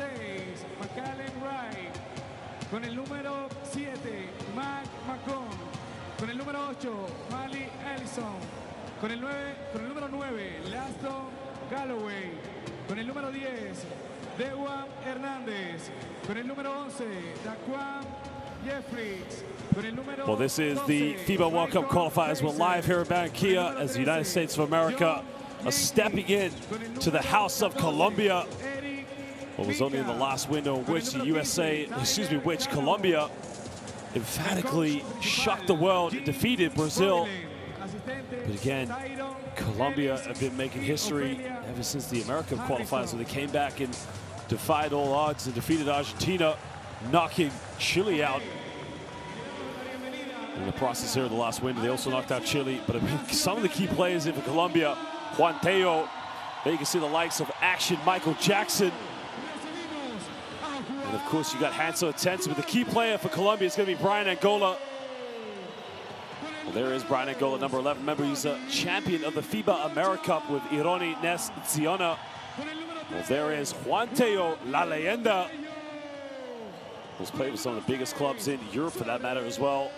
6, McCallen Wright. Con el número 7, Mac McCon. Con el número 8, Mali Ellison. Con el número 9, Laston Galloway. Con el número 10, Dewan Hernández. Con el número 11, Daquan Jeffries. Con el número Well, this is the FIBA World Cup qualifiers. We're live here in Barranquilla as the United States of America are stepping in to the House of Colombia. What was only in the last window in which which Colombia emphatically shocked the world and defeated Brazil. But again, Colombia have been making history ever since the American qualifiers, when they came back and defied all odds and defeated Argentina, knocking Chile out. In the process here of the last window, they also knocked out Chile. But I mean, some of the key players in for Colombia, Juan Teo, there you can see the likes of Action Michael Jackson. And of course, you got Hansel Atensi, but the key player for Colombia is going to be Brian Angola. Well, there is Brian Angola, number 11. Remember, he's a champion of the FIBA AmeriCup with Ironi Nes Ziona. Well, there is Juan Teo, La Leyenda, who's played with some of the biggest clubs in Europe, for that matter, as well.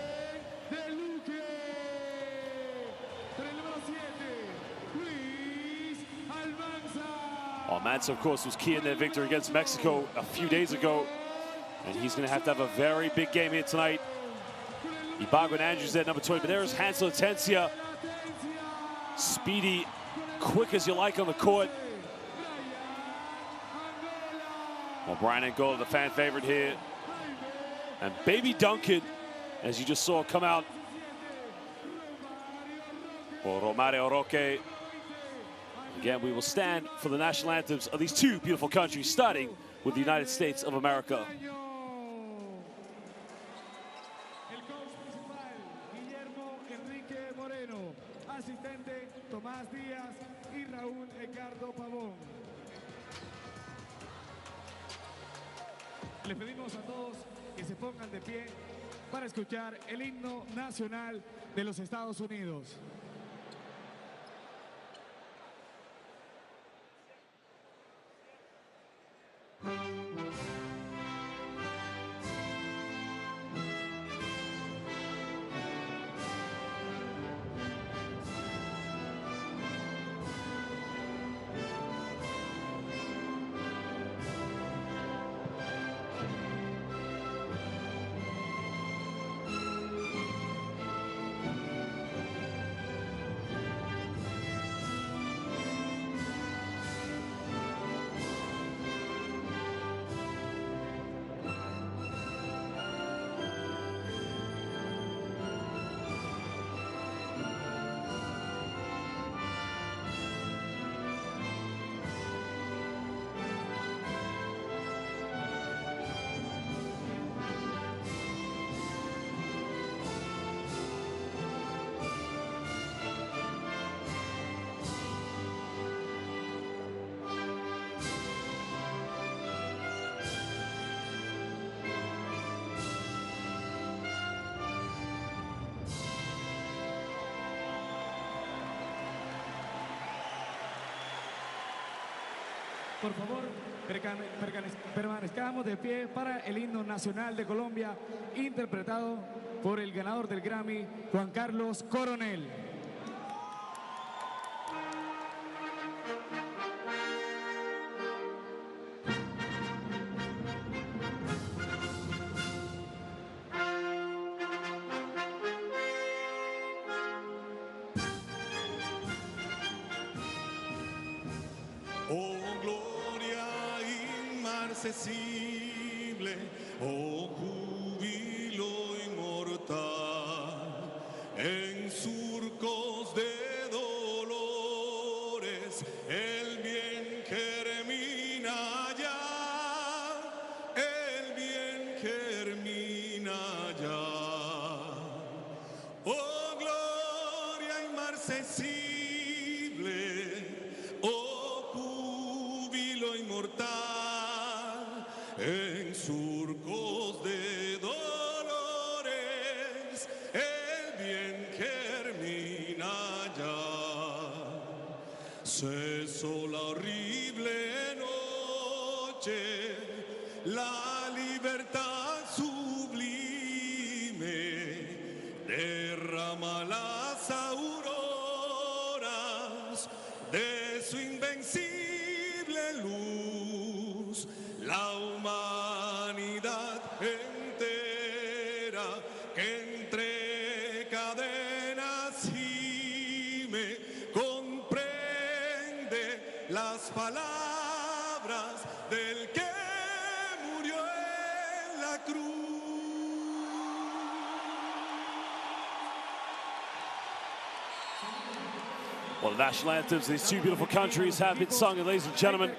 Mansa, of course, was key in their victory against Mexico a few days ago. And he's going to have a very big game here tonight. Ibago and Andrews at number 20. But there's Hansel Atensi. Speedy, quick as you like on the court. Well, Brian Angola, the fan favorite here. And Baby Duncan, as you just saw, come out. For Romario Roque. Again, we will stand for the national anthems of these two beautiful countries, starting with the United States of America. Les pedimos a todos que se pongan de pie para escuchar el himno nacional de los Estados Unidos. Por favor, permanezcamos de pie para el himno nacional de Colombia, interpretado por el ganador del Grammy, Juan Carlos Coronel. Oh, gloria inmarcesible, oh, júbilo inmortal, en surcos de dolores, el bien germina ya, el bien germina ya. Oh, gloria inmarcesible, inmortal, en surcos de dolores, el bien germina ya. Cesó la horrible noche, libertad sublime derrama las auroras de su invencible luz. La humanidad entera que entre cadenas gime comprende las palabras del que murió en la cruz. Well, the national anthems of these two beautiful countries have been sung, and ladies and gentlemen,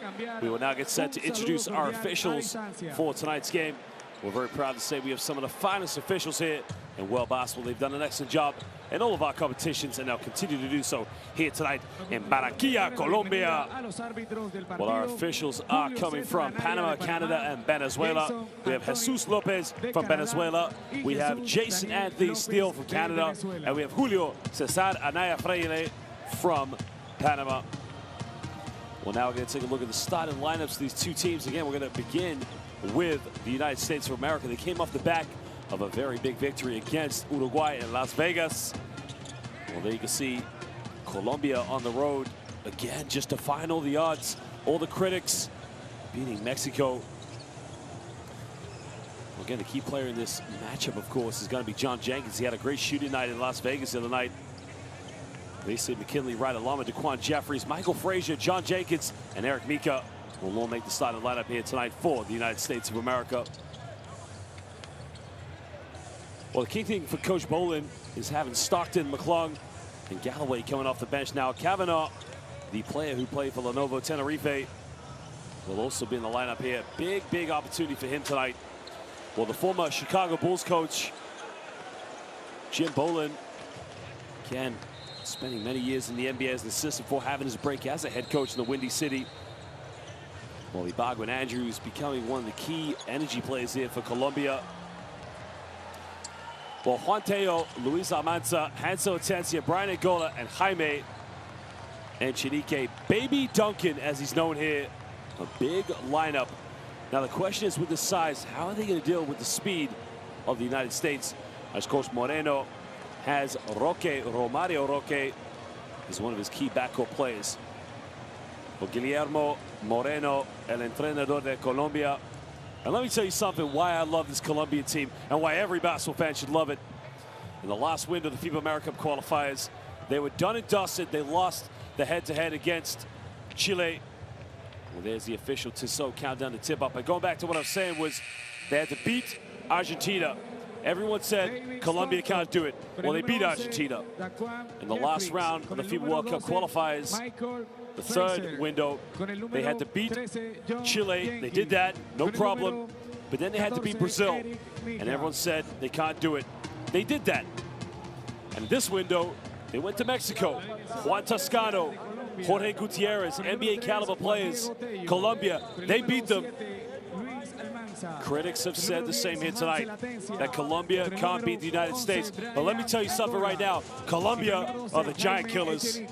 we will now get set to introduce our officials for tonight's game. We're very proud to say we have some of the finest officials here in world basketball. They've done an excellent job in all of our competitions, and they'll continue to do so here tonight in Barranquilla, Colombia. Well, our officials are coming from Panama, Canada, and Venezuela. We have Jesus Lopez from Venezuela. We have Jason Anthony Steele from Canada, and we have Julio Cesar Anaya Freire from Panama. Well, now we're going to take a look at the starting lineups of these two teams. Again, we're going to begin with the United States of America. They came off the back of a very big victory against Uruguay in Las Vegas. Well, there you can see Colombia on the road again, just defying all the odds, all the critics, beating Mexico. Well, again, the key player in this matchup, of course, is going to be John Jenkins. He had a great shooting night in Las Vegas the other night. Mason McKinley, Ryder Lama, Daquan Jeffries, Michael Frazier, John Jenkins, and Eric Mika will all make the starting lineup here tonight for the United States of America. Well, the key thing for Coach Bolin is having Stockton, McClung, and Galloway coming off the bench now. Kavanaugh, the player who played for Lenovo Tenerife, will also be in the lineup here. Big, big opportunity for him tonight. Well, the former Chicago Bulls coach, Jim Bolin, again, spending many years in the NBA as an assistant before having his break as a head coach in the Windy City. Well, Ibagwin Andrews becoming one of the key energy players here for Colombia. Well, Juan Teo, Luis Almanza, Hanso Atencia, Brian Angola, and Jaime and Chinique. Baby Duncan, as he's known here. A big lineup. Now, the question is with the size, how are they going to deal with the speed of the United States? As Coach Moreno has Romario Roque is one of his key backcourt players. Well, Guillermo Moreno, el entrenador de Colombia. And let me tell you something, why I love this Colombian team and why every basketball fan should love it. In the last window of the FIBA American Cup qualifiers, they were done and dusted. They lost the head-to-head against Chile. Well, there's the official Tissot countdown to tip-up. But going back to what I was saying was they had to beat Argentina. Everyone said Colombia can't do it. Well, they beat Argentina. In the last round of the FIBA World Cup qualifiers, the third window, they had to beat Chile. They did that, no problem. But then they had to beat Brazil. And everyone said they can't do it. They did that. And this window, they went to Mexico. Juan Toscano, Jorge Gutierrez, NBA caliber players. Colombia, they beat them. Critics have said the same here tonight, that Colombia can't beat the United States. But let me tell you something right now. Colombia are the giant killers.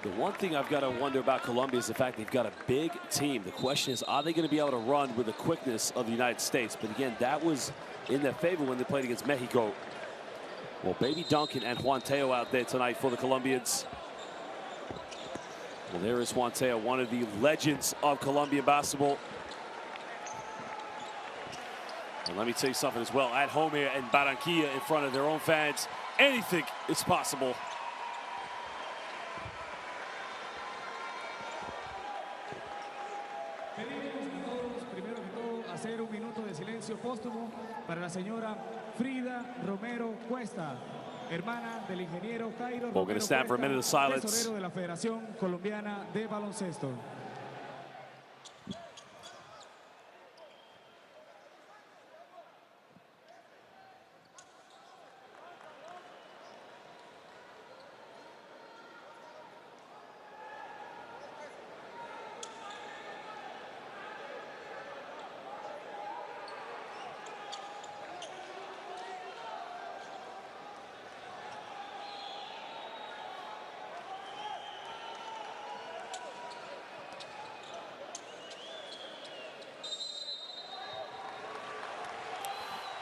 The one thing I've got to wonder about Colombia is the fact they've got a big team. The question is, are they going to be able to run with the quickness of the United States? But again, that was in their favor when they played against Mexico. Well, Baby Duncan and Juan Teo out there tonight for the Colombians. Well, there is Juan Teo, one of the legends of Colombian basketball. And let me tell you something as well. At home here in Barranquilla, in front of their own fans, anything is possible. Póstumo para la señora Frida Romero Cuesta, hermana del ingeniero Jairo Romero Cuesta, we're going to stand for a minute of silence. Tesorero de la Federación Colombiana de Baloncesto.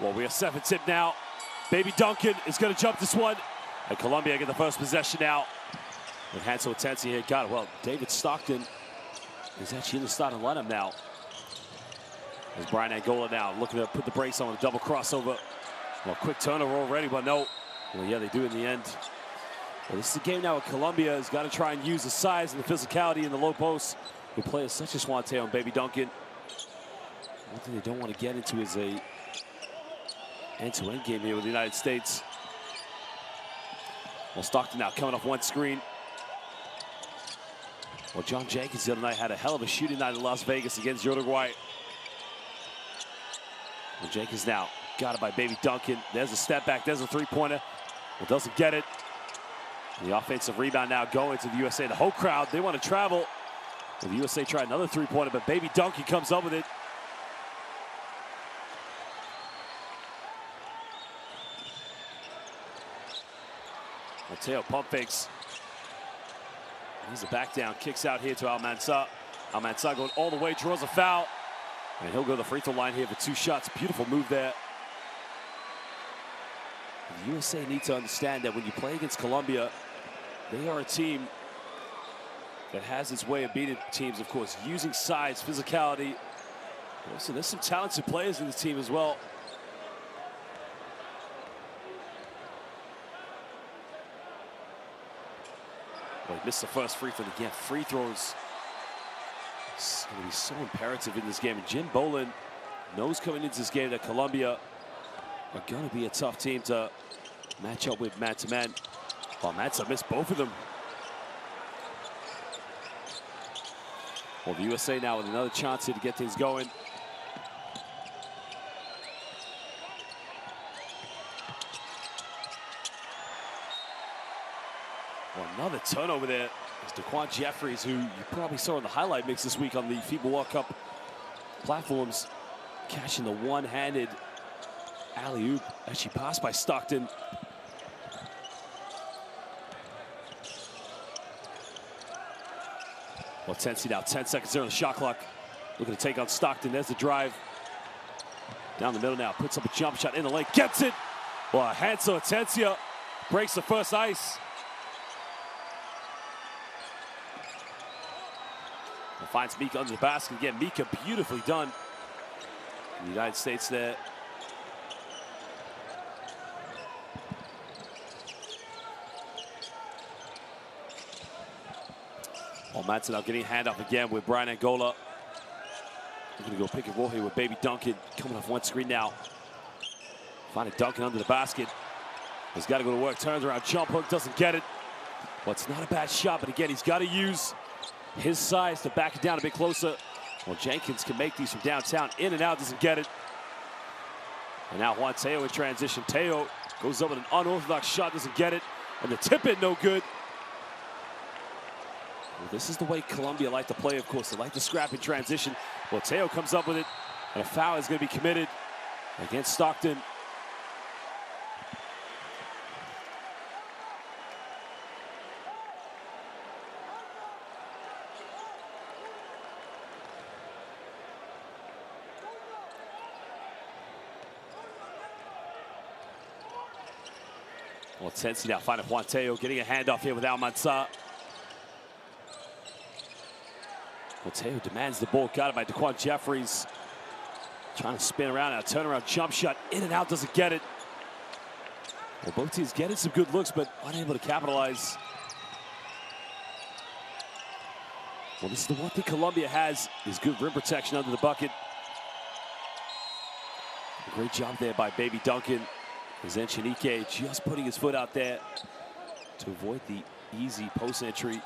Well, we are 7-tip now. Baby Duncan is going to jump this one. And Colombia get the first possession now. With Hansel Atensi here. Got it. Well, David Stockton is actually in the starting lineup now. There's Brian Angola now looking to put the brakes on a double crossover. Well, quick turnover already, but no. Well, yeah, they do in the end. Well, this is a game now where Colombia has got to try and use the size and the physicality in the low post with players such as Swante and Baby Duncan. One thing they don't want to get into is a end-to-end game here with the United States. Well, Stockton now coming off one screen. Well, John Jenkins the other night had a hell of a shooting night in Las Vegas against Uruguay. Well, Jenkins now got it by Baby Duncan. There's a step back, there's a three-pointer. Well, doesn't get it. The offensive rebound now going to the USA. The whole crowd, they want to travel. Well, the USA tried another three-pointer, but Baby Duncan comes up with it. Mateo pump fakes. He's a back down, kicks out here to Almanza. Almanza going all the way, draws a foul. And he'll go to the free throw line here for 2 shots. Beautiful move there. The USA need to understand that when you play against Colombia, they are a team that has its way of beating teams, of course, using size, physicality. So there's some talented players in this team as well. Well, he missed the first free throw again. Free throws. It's going to be so imperative in this game. And Jim Boland knows coming into this game that Colombia are going to be a tough team to match up with man-to-man. Well, Mansa missed both of them. Well, the USA now with another chance here to get things going. Well, another turnover there. It's Daquan Jeffries, who you probably saw in the highlight mix this week on the FIBA World Cup platforms, catching the one-handed alley-oop. Actually passed by Stockton. Well, Tensi now, 10 seconds there on the shot clock. Looking to take on Stockton. There's the drive. Down the middle now, puts up a jump shot in the lane, gets it. Well, Hansel Atensi breaks the first ice. Well, finds Mika under the basket again. Mika beautifully done. The United States there. Well, Manson now getting a handoff again with Brian Angola. He's going to go pick and roll here with Baby Duncan. Coming off one screen now. Finding Duncan under the basket. He's got to go to work. Turns around, jump hook, doesn't get it. Well, it's not a bad shot, but again, he's got to use his size to back it down a bit closer. Well, Jenkins can make these from downtown. In and out, doesn't get it. And now Juan Teo in transition. Teo goes up with an unorthodox shot, doesn't get it. And the tip in, no good. Well, this is the way Colombia like to play, of course. They like to scrap in transition. Well, Teo comes up with it, and a foul is going to be committed against Stockton. Well, Tensi now finding Juan Teo, getting a handoff here with Almanza. Well, Teo demands the ball, got it by Daquan Jeffries. Trying to spin around now, turnaround jump shot, in and out, doesn't get it. Well, both teams getting some good looks, but unable to capitalize. Well, this is the one thing Colombia has, is good rim protection under the bucket. A great job there by Baby Duncan. Zenchenike just putting his foot out there to avoid the easy post entry.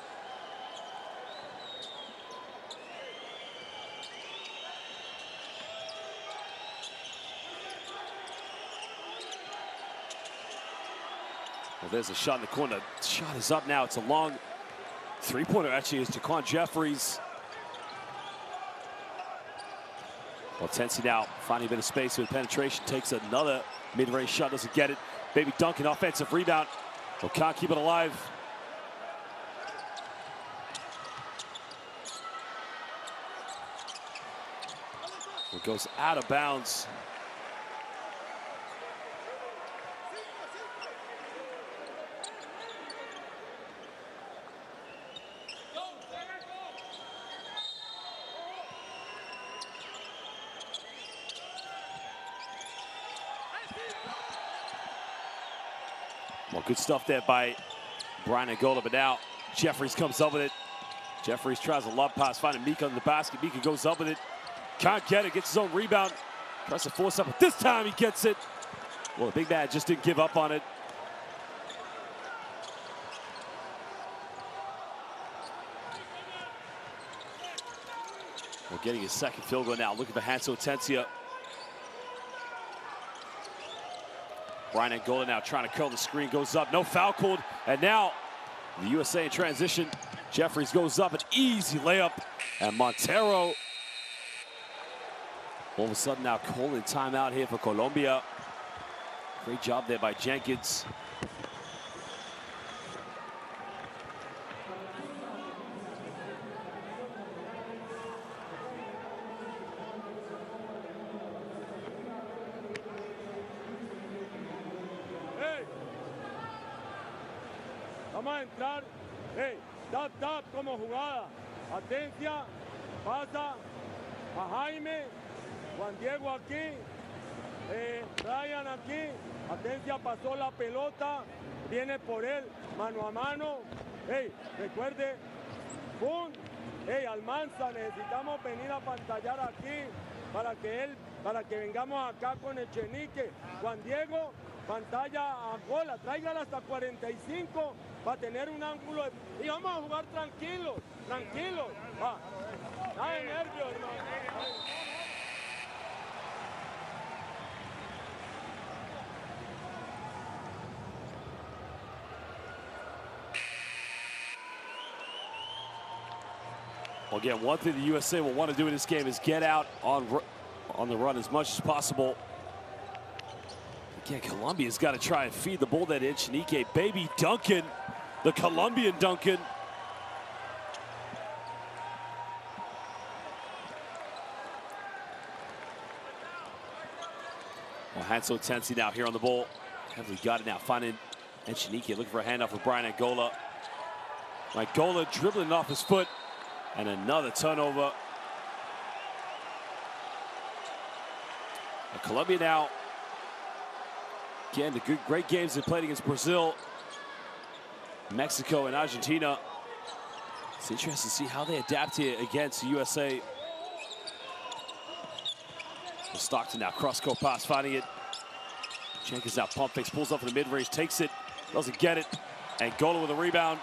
Well, there's a shot in the corner. The shot is up now. It's a long three-pointer, actually, is Daquan Jeffries. Well, Tensi now finding a bit of space with penetration, takes another mid-range shot, doesn't get it. Baby Duncan, offensive rebound. Well, can't keep it alive. It goes out of bounds. Well, good stuff there by Brian Angola, but now Jeffries comes up with it. Jeffries tries a love pass, finding Mika in the basket. Mika goes up with it. Can't get it, gets his own rebound. Tries to force up, but this time he gets it. Well, the big man just didn't give up on it. We're getting his second field goal now. Looking for Hanso Atencia. Brian Angola now trying to curl the screen. Goes up, no foul called. And now the USA in transition. Jeffries goes up, an easy layup. And Montero all of a sudden now calling timeout here for Colombia. Great job there by Jenkins. Vamos a entrar, tap como jugada. Atencia, pasa a Jaime, Juan Diego aquí, Brian aquí. Atencia, pasó la pelota, viene por él, mano a mano. Recuerde, ¡pum! Almanza, necesitamos venir a pantallar aquí para que vengamos acá con el Chenique. Juan Diego, pantalla a bola, tráigala hasta 45 para tener un ángulo y vamos a jugar tranquilos. Nada de nervios, hermano. Well, again, one thing the USA will want to do in this game is get out on the run as much as possible. Again, Colombia's got to try and feed the ball that Echenique. Baby Duncan, the Colombian Duncan. Well, Hanso Atencia now here on the ball. Heavily got it now, finding Echenique, looking for a handoff for Brian Angola. Angola dribbling off his foot, and another turnover. And Colombia now, again, the great games they played against Brazil, Mexico, and Argentina. It's interesting to see how they adapt here against the USA. Stockton now, cross-court pass, finding it. Jenkins now, pump fakes, pulls up in the mid-range, takes it, doesn't get it. Angola with a rebound.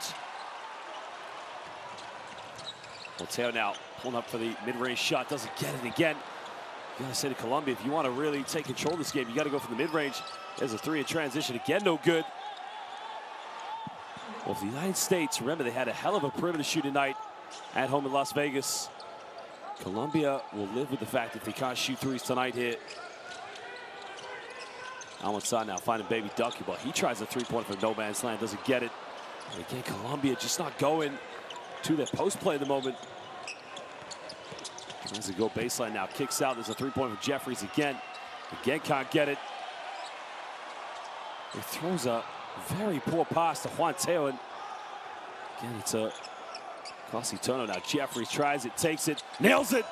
Montero now pulling up for the mid-range shot, doesn't get it again. You gotta say to Colombia, if you want to really take control of this game, you gotta go for the mid-range. There's a three in transition, again, no good. Well, for the United States, remember, they had a hell of a perimeter shooting night at home in Las Vegas. Colombia will live with the fact that they can't shoot threes tonight here. Almanzar now finding Baby Duncan, but he tries a three-pointer from no man's land, doesn't get it. And again, Colombia just not going to their post play at the moment. Tries to go baseline now, kicks out. There's a three-pointer from Jeffries again. Again, can't get it. He throws a very poor pass to Juan Teo. And again, it's a costly turnover now. Jeffries tries it, takes it, nails it.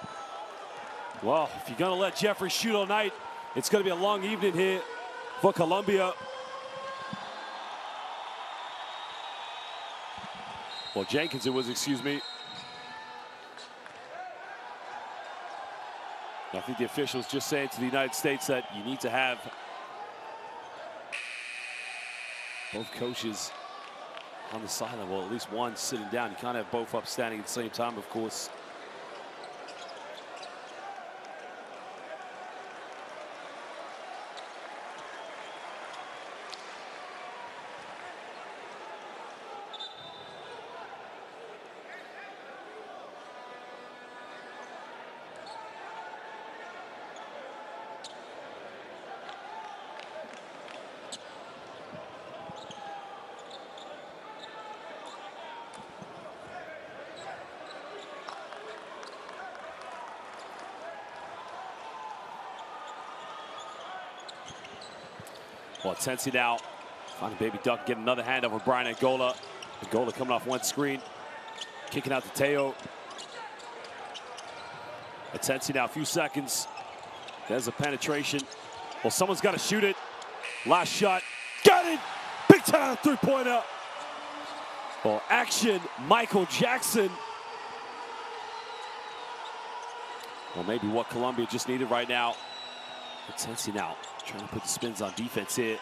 Well, if you're gonna let Jeffries shoot all night, it's gonna be a long evening here for Colombia. Well, Jenkins it was, excuse me. I think the officials just saying to the United States that you need to have both coaches on the sideline. Well, at least one sitting down. You can't have both up standing at the same time, of course. Well, Atencia now finding Baby Duck, get another hand over Brian Angola. Angola coming off one screen, kicking out to Teo. Atencia now, a few seconds. There's a penetration. Well, someone's got to shoot it. Last shot, got it! Big Big time three-pointer. Well, action, Michael Jackson. Well, maybe what Colombia just needed right now. Potencia now trying to put the spins on defense here.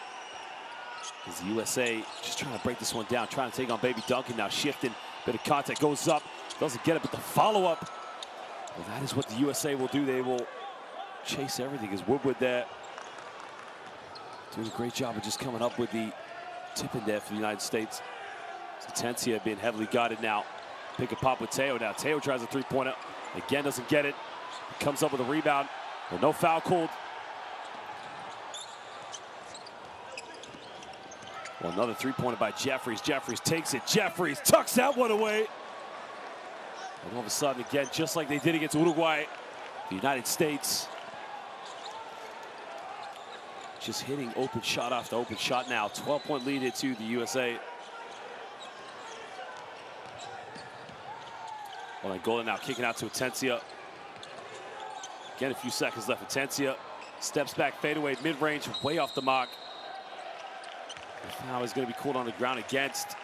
As the USA just trying to break this one down, trying to take on Baby Duncan now, shifting. Bit of contact, goes up, doesn't get it, but the follow-up. Well, that is what the USA will do. They will chase everything as Woodward there doing a great job of just coming up with the tip in there for the United States. Potencia being heavily guarded now. Pick a pop with Teo now. Teo tries a three-pointer. Again, doesn't get it. Comes up with a rebound. Well, no foul called. Well, another three-pointer by Jeffries. Jeffries takes it. Jeffries tucks that one away. And all of a sudden, again, just like they did against Uruguay, the United States just hitting open shot after open shot now. 12-point lead here to the USA. Well, Angola now kicking out to Potencia. Again, a few seconds left. Potencia steps back, fadeaway, mid-range, way off the mark. The foul is going to be called on the ground against,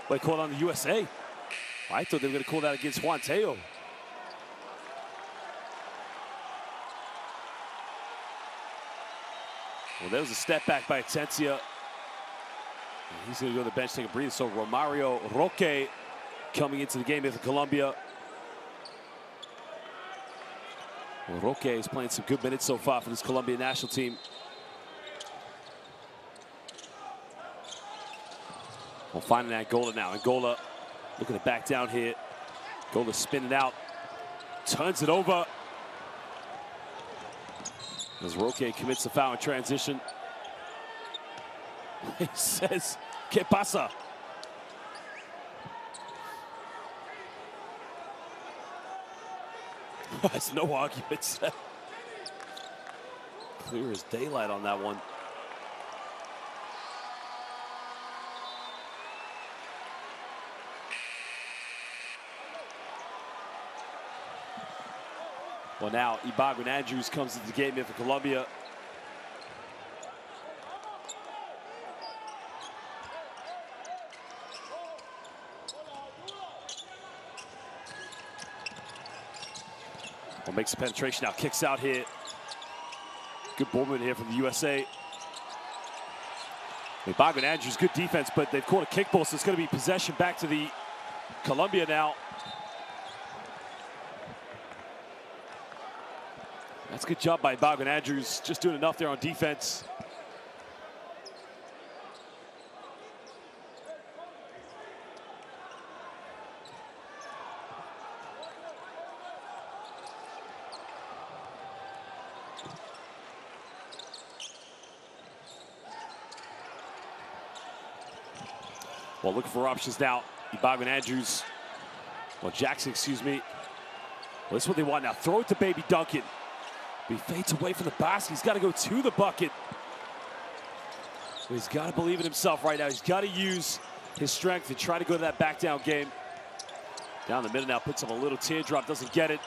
well, called on the USA. I thought they were going to call that against Juan Teo. Well, there was a step back by Potencia. He's going to go to the bench, take a breather. So Romario Roque coming into the game here for Colombia. Well, Roque is playing some good minutes so far for this Colombian national team. Well, finding Angola now. Angola looking to back down here. Angola spinning out. Turns it over. As Roque commits the foul in transition. He says, ¿Qué pasa? There's no arguments. Clear as daylight on that one. Well, now Ibaguin Andrews comes into the game here for Colombia. Well, makes a penetration now, kicks out here. Good ball movement here from the USA. Ibaguin Andrews, good defense, but they've caught a kickball, so it's going to be possession back to the Colombia now. That's a good job by Ibaguin Andrews, just doing enough there on defense. Well, looking for options now. Ibaguin Andrews, well, Jackson, excuse me. Well, this is what they want now. Throw it to Baby Duncan. He fades away from the basket. He's got to go to the bucket. He's got to believe in himself right now. He's got to use his strength and try to go to that back down game. Down the middle now, puts up a little teardrop, doesn't get it.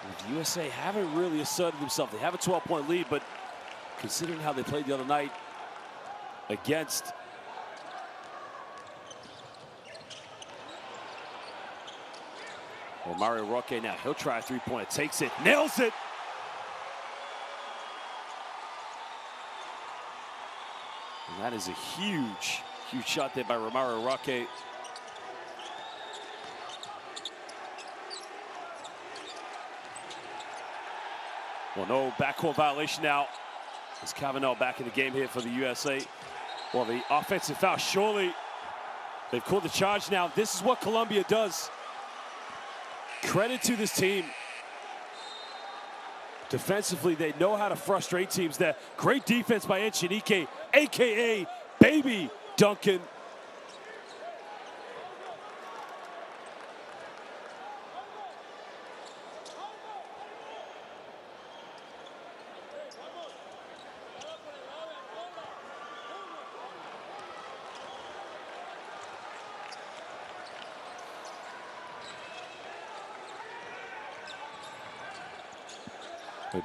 And the USA haven't really asserted themselves. They have a 12-point lead, but considering how they played the other night against Mario Roque now, he'll try a three-pointer, takes it, nails it. And that is a huge, huge shot there by Romario Roque. Well, no backcourt violation now. As Cavanaugh back in the game here for the USA. Well, the offensive foul, surely. They've called the charge now. This is what Colombia does. Credit to this team. Defensively, they know how to frustrate teams there. Great defense by Echenique, AKA Baby Duncan.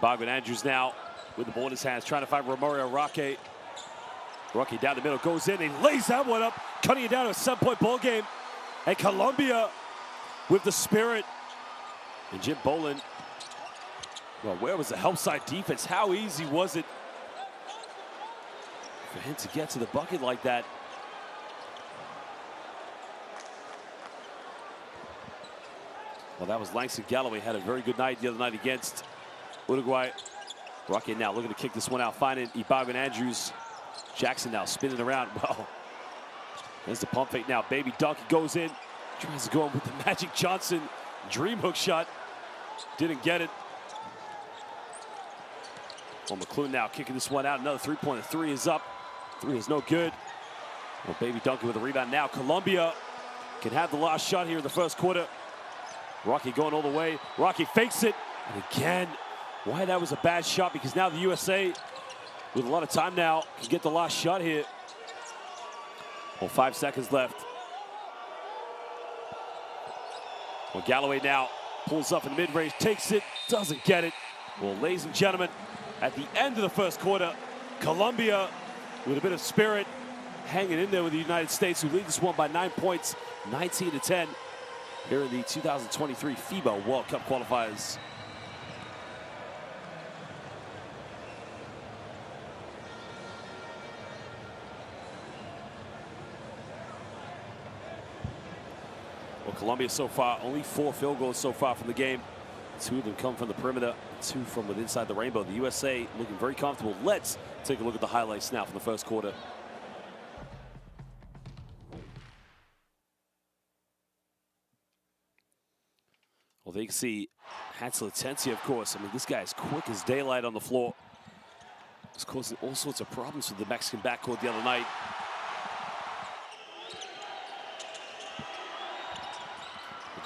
Ibaguin Andrews now with the ball in his hands, trying to find Romario Roque. Rocky down the middle, goes in, he lays that one up, cutting it down to a 7-point ball game. And Colombia with the spirit. And Jim Boland, well, where was the help side defense? How easy was it for him to get to the bucket like that? Well, that was Langston Galloway, had a very good night the other night against Uruguay. Rocky now looking to kick this one out, finding Ibarguen Andrews. Jackson now spinning around. Well, there's the pump fake now. Baby dunk, he goes in, tries to go in with the Magic Johnson dream hook shot. Didn't get it. Well, McClune now kicking this one out. Another three-pointer. Three is up. Three is no good. Well, Baby Duncan with a rebound now. Colombia can have the last shot here in the first quarter. Rocky going all the way. Rocky fakes it. And again, why that was a bad shot, because now the USA, with a lot of time now, can get the last shot here. Well, 5 seconds left. Well, Galloway now pulls up in the mid-range, takes it, doesn't get it. Well, ladies and gentlemen, at the end of the first quarter, Colombia with a bit of spirit, hanging in there with the United States, who lead this one by 9 points, 19-10, here in the 2023 FIBA World Cup qualifiers. Well, Colombia so far, only 4 field goals so far from the game. 2 of them come from the perimeter, 2 from within inside the rainbow. The USA looking very comfortable. Let's take a look at the highlights now from the first quarter. Well, there you can see Hansel Atencia, of course. I mean, this guy is quick as daylight on the floor. He's causing all sorts of problems with the Mexican backcourt the other night.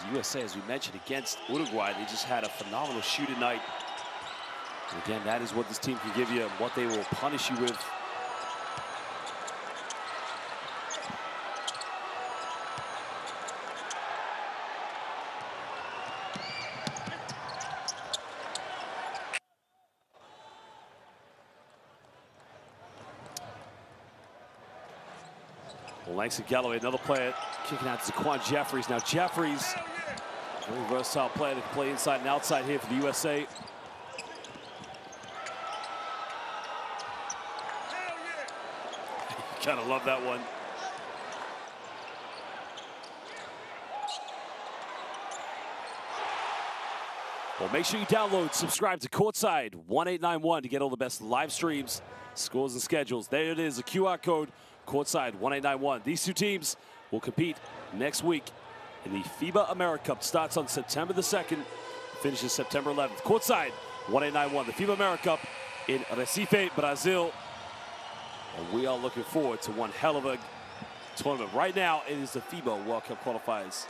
The USA, as we mentioned, against Uruguay, they just had a phenomenal shooting night. And again, that is what this team can give you and what they will punish you with. Well, Langston Galloway, another player, kicking out to Zaquan Jeffries. Now Jeffries, very versatile player that can play inside and outside here for the USA. You gotta love that one. Well, make sure you download, subscribe to Courtside 1891 to get all the best live streams, scores, and schedules. There it is, the QR code, Courtside 1891. These two teams will compete next week in the FIBA America Cup. Starts on September the 2nd, finishes September 11th. Courtside 1891, the FIBA America Cup in Recife, Brazil. And we are looking forward to one hell of a tournament. Right now, it is the FIBA World Cup qualifiers.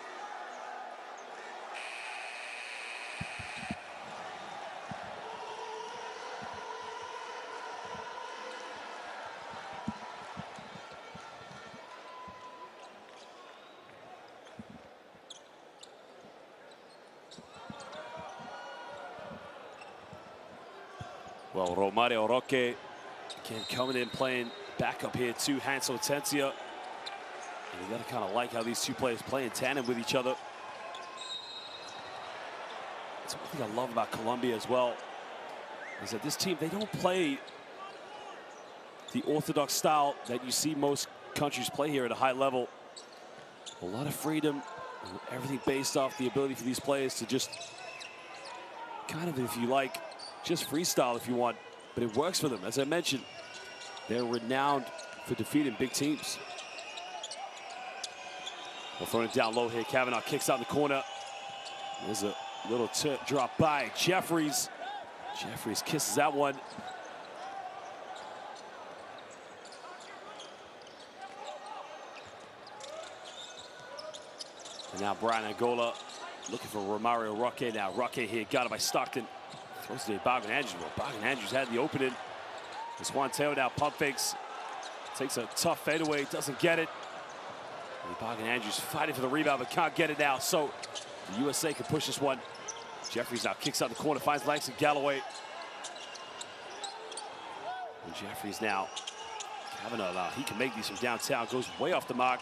Well, Romario Roque, again, coming in playing backup here to Hansel Atencia. And you gotta kind of like how these two players play in tandem with each other. That's one thing I love about Colombia as well, is that this team, they don't play the orthodox style that you see most countries play here at a high level. A lot of freedom, everything based off the ability for these players to just kind of, if you like, just freestyle if you want, but it works for them. As I mentioned, they're renowned for defeating big teams. We'll throw it down low here. Kavanaugh kicks out in the corner. There's a little drop by Jeffries. Jeffries kisses that one. And now Brian Angola looking for Romario Roque now. Roque here, got it by Stockton. Throws to Ibarguen Andrews. Well, Ibarguen Andrews had the opening. This Juan Teo now pump fakes. Takes a tough fadeaway, doesn't get it. And Ibarguen Andrews fighting for the rebound, but can't get it now. So the USA can push this one. Jeffries now kicks out the corner, finds Langston Galloway. And Jeffries now Kavanaugh now, he can make these from downtown, goes way off the mark.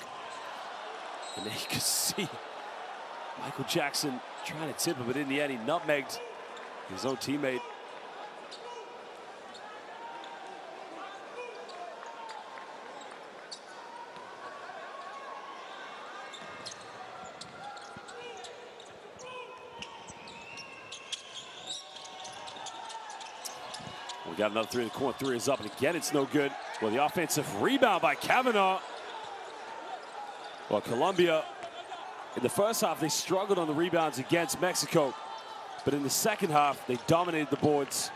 And then you can see Michael Jackson trying to tip it, but in the end, he nutmegged his own teammate. We got another three in the corner. Three is up, and again, it's no good. Well, the offensive rebound by Kavanaugh. Well, Colombia, in the first half, they struggled on the rebounds against Mexico. But in the second half, they dominated the boards.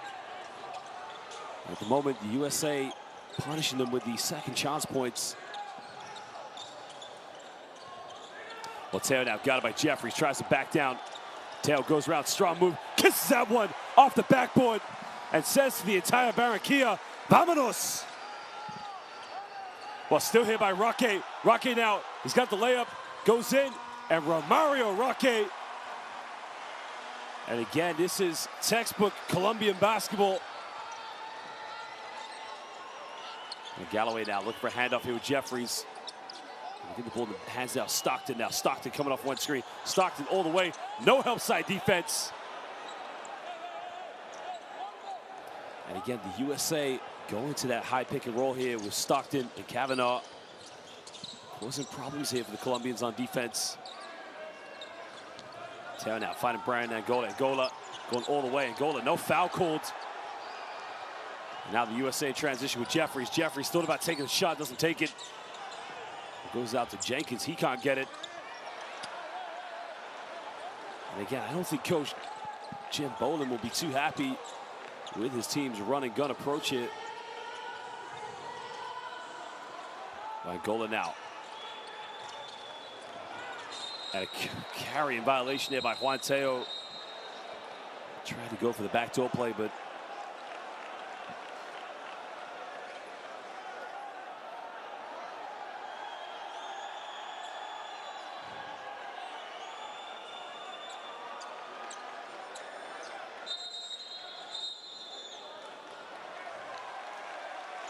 At the moment, the USA punishing them with the second chance points. Well, Teo now got it by Jeffries, tries to back down. Teo goes around, strong move, kisses that one off the backboard, and says to the entire Barranquilla, "Vámonos!" Well, still here by Roque. Roque now, he's got the layup, goes in, and Romario Roque. And again, this is textbook Colombian basketball. And Galloway now looking for a handoff here with Jeffries. Get the ball in the hands now. Stockton now. Stockton coming off one screen. Stockton all the way. No help side defense. And again, the USA going to that high pick and roll here with Stockton and Kavanaugh. Causing problems here for the Colombians on defense. Teo now finding Brian Angola. Angola going all the way. Angola, no foul called. And now the USA in transition with Jeffries. Jeffries thought about taking the shot, doesn't take it. It goes out to Jenkins. He can't get it. And again, I don't think Coach Jim Boland will be too happy with his team's run and gun approach here. Angola now. And a carrying violation there by Juan Teo. Tried to go for the backdoor play, but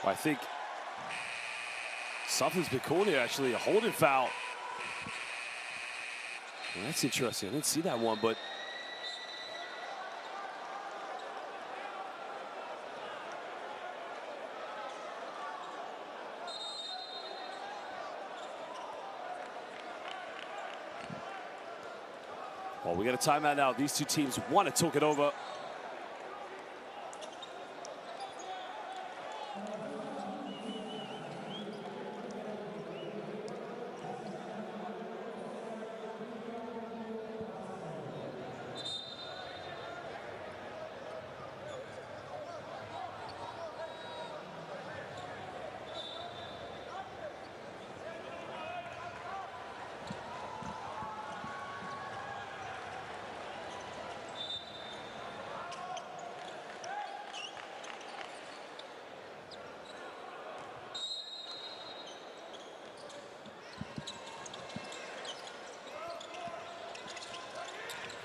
I think something's been called here, actually, a holding foul. Well, that's interesting. I didn't see that one, but well, we got a timeout now. These two teams want to talk it over.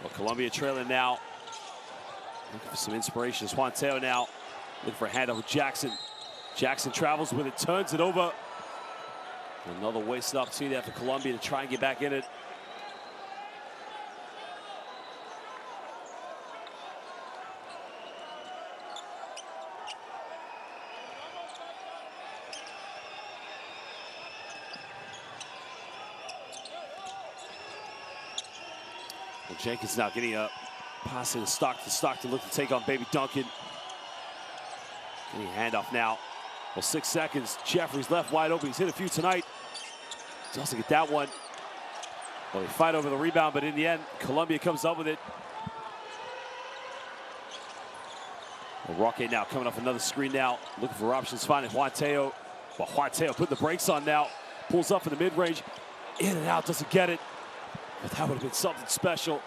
Well, Colombia trailing now. Looking for some inspiration. Juan Teo now looking for a handoff with Jackson. Jackson travels with it, turns it over. Another wasted opportunity there for Colombia to try and get back in it. Well, Jenkins now getting a pass in Stockton. Stockton looking to take on Baby Duncan. Getting a handoff now. Well, 6 seconds. Jeffries left wide open. He's hit a few tonight. Doesn't get that one. Well, they fight over the rebound, but in the end, Colombia comes up with it. Well, Roque now coming off another screen now. Looking for options, finding Juan Teo. Well, Juan Teo putting the brakes on now. Pulls up in the mid-range. In and out, doesn't get it. But that would have been something special.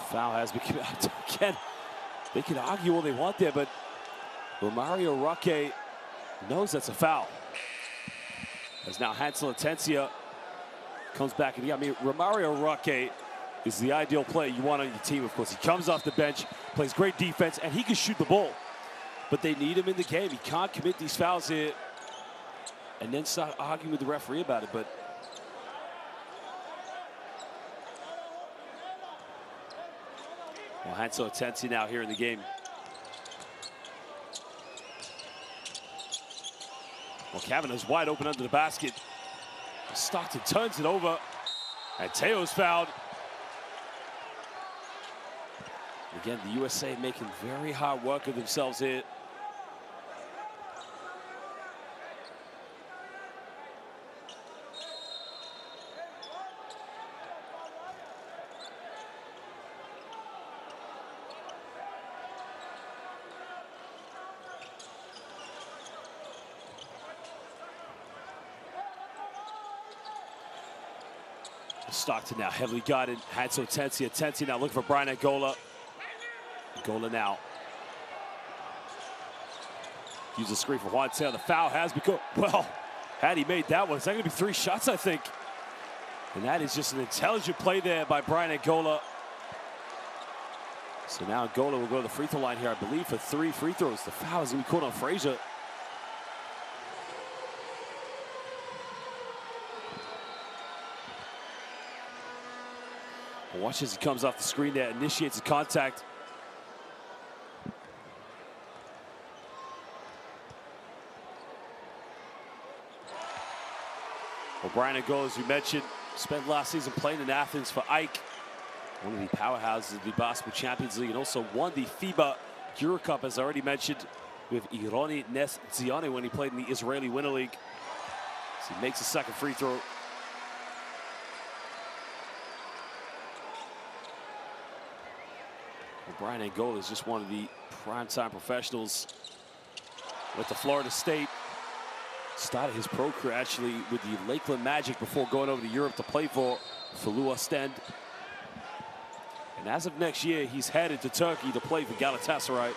Foul has been committed. Again, they can argue all they want there, but Romario Roque knows that's a foul. As now Hansel Atencia comes back. And I mean, Romario Roque is the ideal player you want on your team, of course. He comes off the bench, plays great defense, and he can shoot the ball. but they need him in the game. He can't commit these fouls here and then start arguing with the referee about it. But well, Hansel Atensi now here in the game. Well, Kavanaugh's wide open under the basket. Stockton turns it over, and Teo's fouled. Again, the USA making very hard work of themselves here. Stockton now heavily guarded. Hansel Atensi. Atensi now looking for Brian Angola. Angola now uses a screen for Juan Taylor. The foul has become, well, had he made that one, it's not going to be 3 shots, I think. And that is just an intelligent play there by Brian Angola. So now Angola will go to the free throw line here, I believe, for 3 free throws. The foul is going to be called on Frazier. Watch as he comes off the screen there, initiates the contact. Well, Brian Angola, as we mentioned, spent last season playing in Athens for Ike, one of the powerhouses of the Basketball Champions League, and also won the FIBA Euro Cup, as I already mentioned, with Ironi Nes-Ziane when he played in the Israeli Winter League. So he makes a second free throw. Brian Angola is just one of the primetime professionals with the Florida State. Started his pro career actually with the Lakeland Magic before going over to Europe to play for Flu Ostend. And as of next year, he's headed to Turkey to play for Galatasaray.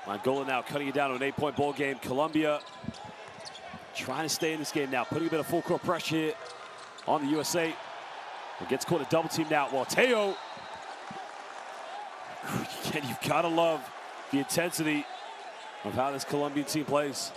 Angola now cutting it down to an 8-point ball game. Colombia trying to stay in this game now, putting a bit of full court pressure here on the USA. It gets caught a double team now. While Teo, again, you've got to love the intensity of how this Colombian team plays.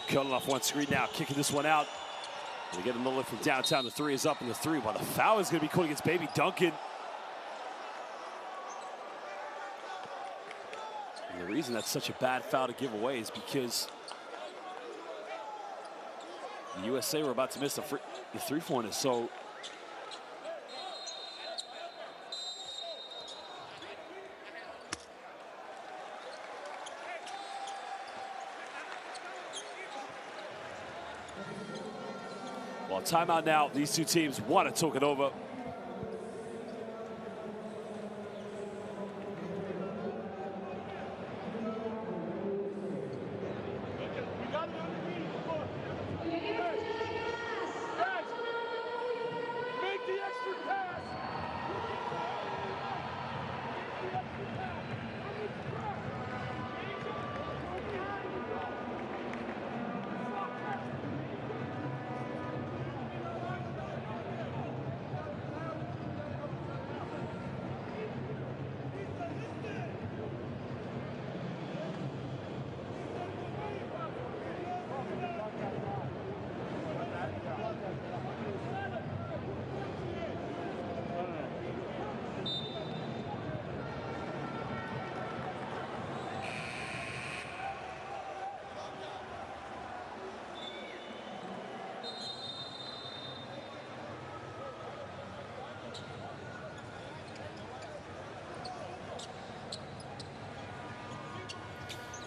Cutting off one screen now, kicking this one out. They get another look from downtown. The 3 is up, and the 3, while the foul is going to be called against Baby Duncan. And the reason that's such a bad foul to give away is because the USA were about to miss the 3-pointer. So well, timeout now. These two teams want to talk it over.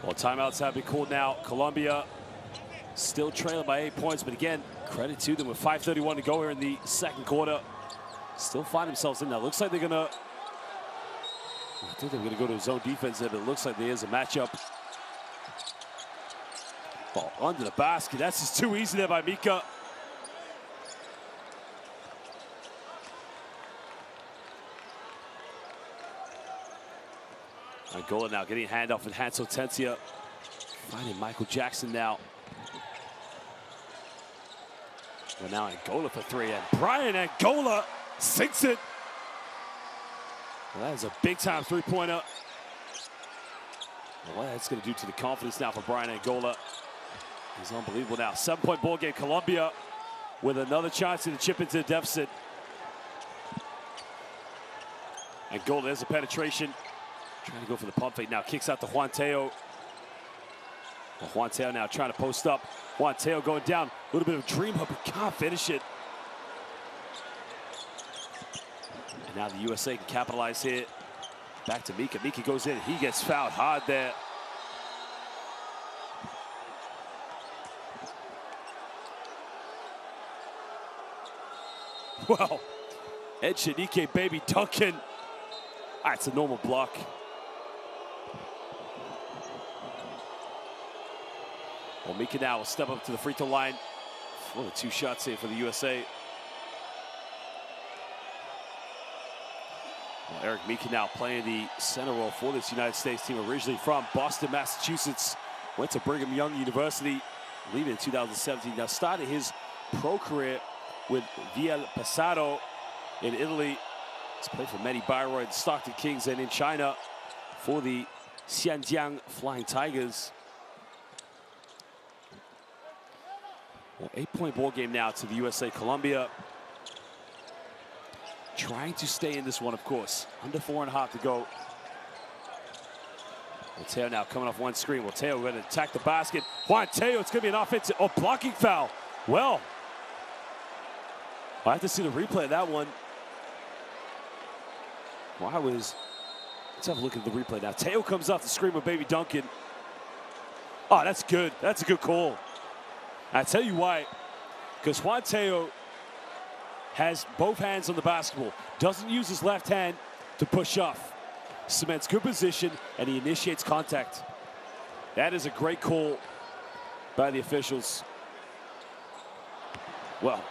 Well, timeouts have been called now. Colombia still trailing by 8 points, but again, credit to them with 5:31 to go here in the second quarter. Still find themselves in there. Looks like they're gonna, I think they're gonna go to zone defense there, but it looks like there is a matchup. Ball under the basket. That's just too easy there by Mika. Angola now getting a handoff with Hansel Tensia. Finding Michael Jackson now. Well, now Angola for three, and Brian Angola sinks it. Well, that is a big-time three-pointer. Well, what that's going to do to the confidence now for Brian Angola is unbelievable now. 7-point ball game, Colombia with another chance to chip into the deficit. Angola, there's a penetration. Trying to go for the pump fake now. Kicks out to Juan Teo. Well, Juan Teo now trying to post up. Juan Teo going down. A little bit of a dream hook, but can't finish it. And now the USA can capitalize here. Back to Mika. Mika goes in. He gets fouled hard there. Well, Ed Shanike, baby Duncan. It's a normal block. Well, Mika now will step up to the free throw line for the 2 shots here for the USA. Well, Eric Mika now playing the center role for this United States team, originally from Boston, Massachusetts. Went to Brigham Young University, leaving in 2017. Now started his pro career with Via Pesaro in Italy. He's played for Medi Bayreuth, Stockton Kings, and in China for the Xianjiang Flying Tigers. Well, 8-point ball game now to the USA. Colombia trying to stay in this one, of course. Under 4.5 to go. Teo now coming off one screen. Teo going to attack the basket. Juan Teo, it's going to be an offensive, blocking foul. Well, I have to see the replay of that one. Let's have a look at the replay now. Teo comes off the screen with baby Duncan. Oh, that's good. That's a good call. I tell you why. Because Juan Teo has both hands on the basketball. Doesn't use his left hand to push off. Cements good position, and he initiates contact. That is a great call by the officials. Well,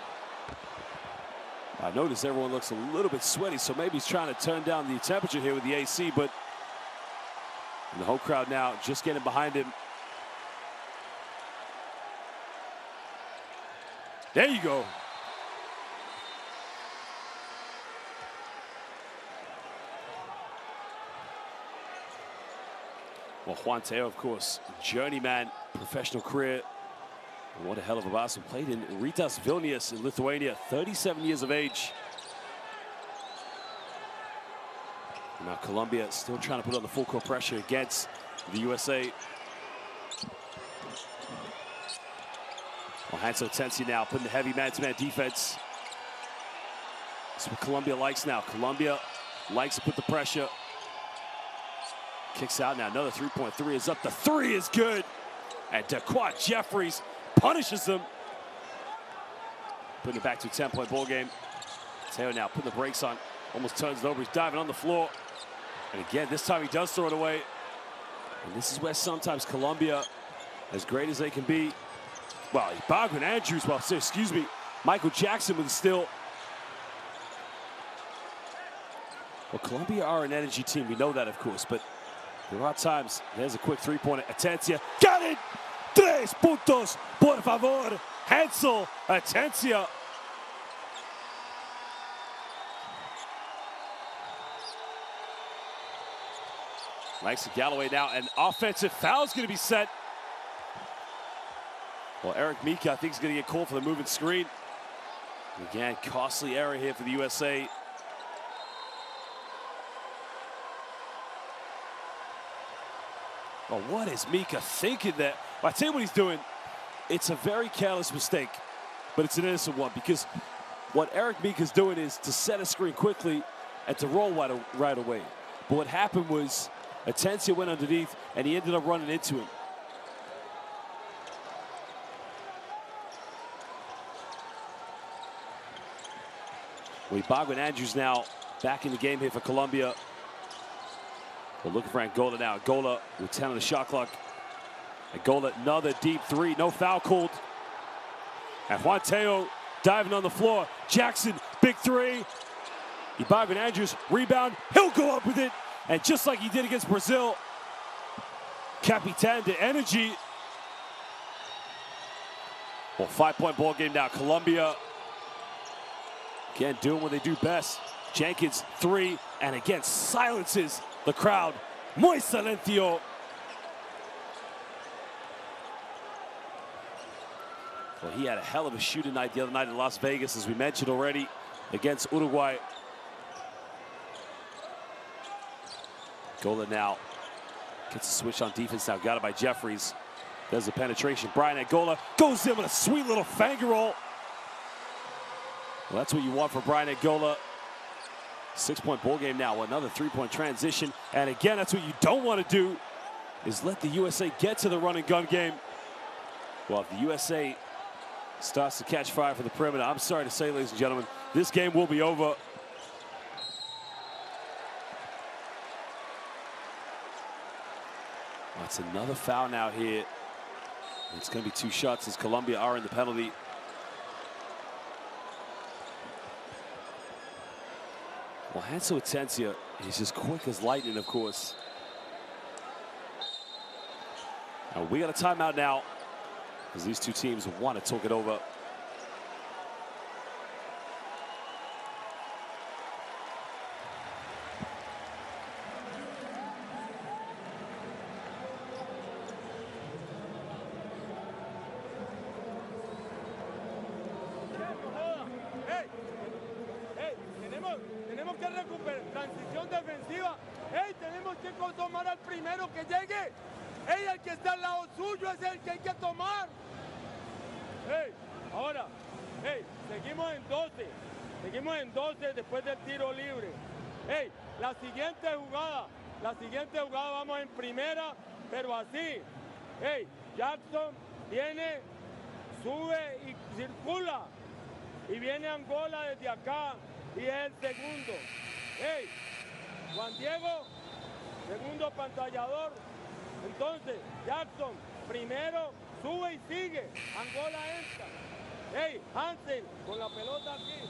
I notice everyone looks a little bit sweaty, so maybe he's trying to turn down the temperature here with the AC, but the whole crowd now just getting behind him. There you go. Well, Juan Teo, of course, journeyman, professional career. And what a hell of a basketball. Played in Rytas Vilnius in Lithuania, 37 years of age. Now Colombia still trying to put on the full court pressure against the USA. Well, Hansel Tensi now putting the heavy man-to-man defense. That's what Colombia likes now. Colombia likes to put the pressure. Kicks out now. Another three-point three is up. The three is good. And Daquan Jeffries punishes them. Putting it back to a 10-point ball game. Teo now putting the brakes on. Almost turns it over. He's diving on the floor. And again, this time he does throw it away. And this is where sometimes Colombia, as great as they can be, well, Bogdan Andrews, Michael Jackson with the steal. Well, Colombia are an energy team. We know that, of course, but there are times. There's a quick three-pointer. Atencia. Got it! 3 puntos, por favor. Hansel Atencia. Langston Galloway now. An offensive foul is going to be set. Well, Eric Mika, I think, is going to get called for the moving screen. Again, costly error here for the USA. Well, what is Mika thinking there? Well, I tell you what he's doing. It's a very careless mistake, but it's an innocent one, because what Eric Mika is doing is to set a screen quickly and to roll right away. But what happened was Atencia went underneath, and he ended up running into him. Well, Bogdan Andrews now back in the game here for Colombia. We're looking for Angola now. Angola with 10 on the shot clock. Angola, another deep three, no foul called. And Juan Teo diving on the floor. Jackson, big three. Ibarguen Andrews, rebound. He'll go up with it. And just like he did against Brazil, Capitan de energy. Well, 5-point ball game now. Colombia, again, doing what they do best. Jenkins, three, and again, silences the crowd. Muy silencio. Well, he had a hell of a shooting night the other night in Las Vegas, as we mentioned already, against Uruguay. Angola now gets a switch on defense now. Got it by Jeffries. There's the penetration. Brian Angola goes in with a sweet little finger roll. Well, that's what you want for Brian Angola. 6-point ball game now. Another 3-point transition. And again, that's what you don't want to do, is let the USA get to the run and gun game. Well, if the USA starts to catch fire for the perimeter, I'm sorry to say, ladies and gentlemen, this game will be over. That's another foul now here. It's going to be 2 shots as Colombia are in the penalty. Well, Hanso Atencia, he's just quick as lightning, of course. Now, we got a timeout now, as these two teams want to talk it over. Tenemos que recuperar transición defensiva. Tenemos que tomar al primero que llegue. El que está al lado suyo es el que hay que tomar. Ahora, seguimos en 12. Seguimos en 12 después del tiro libre. La siguiente jugada vamos en primera, pero así. Jackson viene, sube y circula. Y viene Angola desde acá y es el segundo. Juan Diego, segundo pantallador. Entonces, Jackson, primero, sube y sigue. Angola entra. Hansen, con la pelota aquí.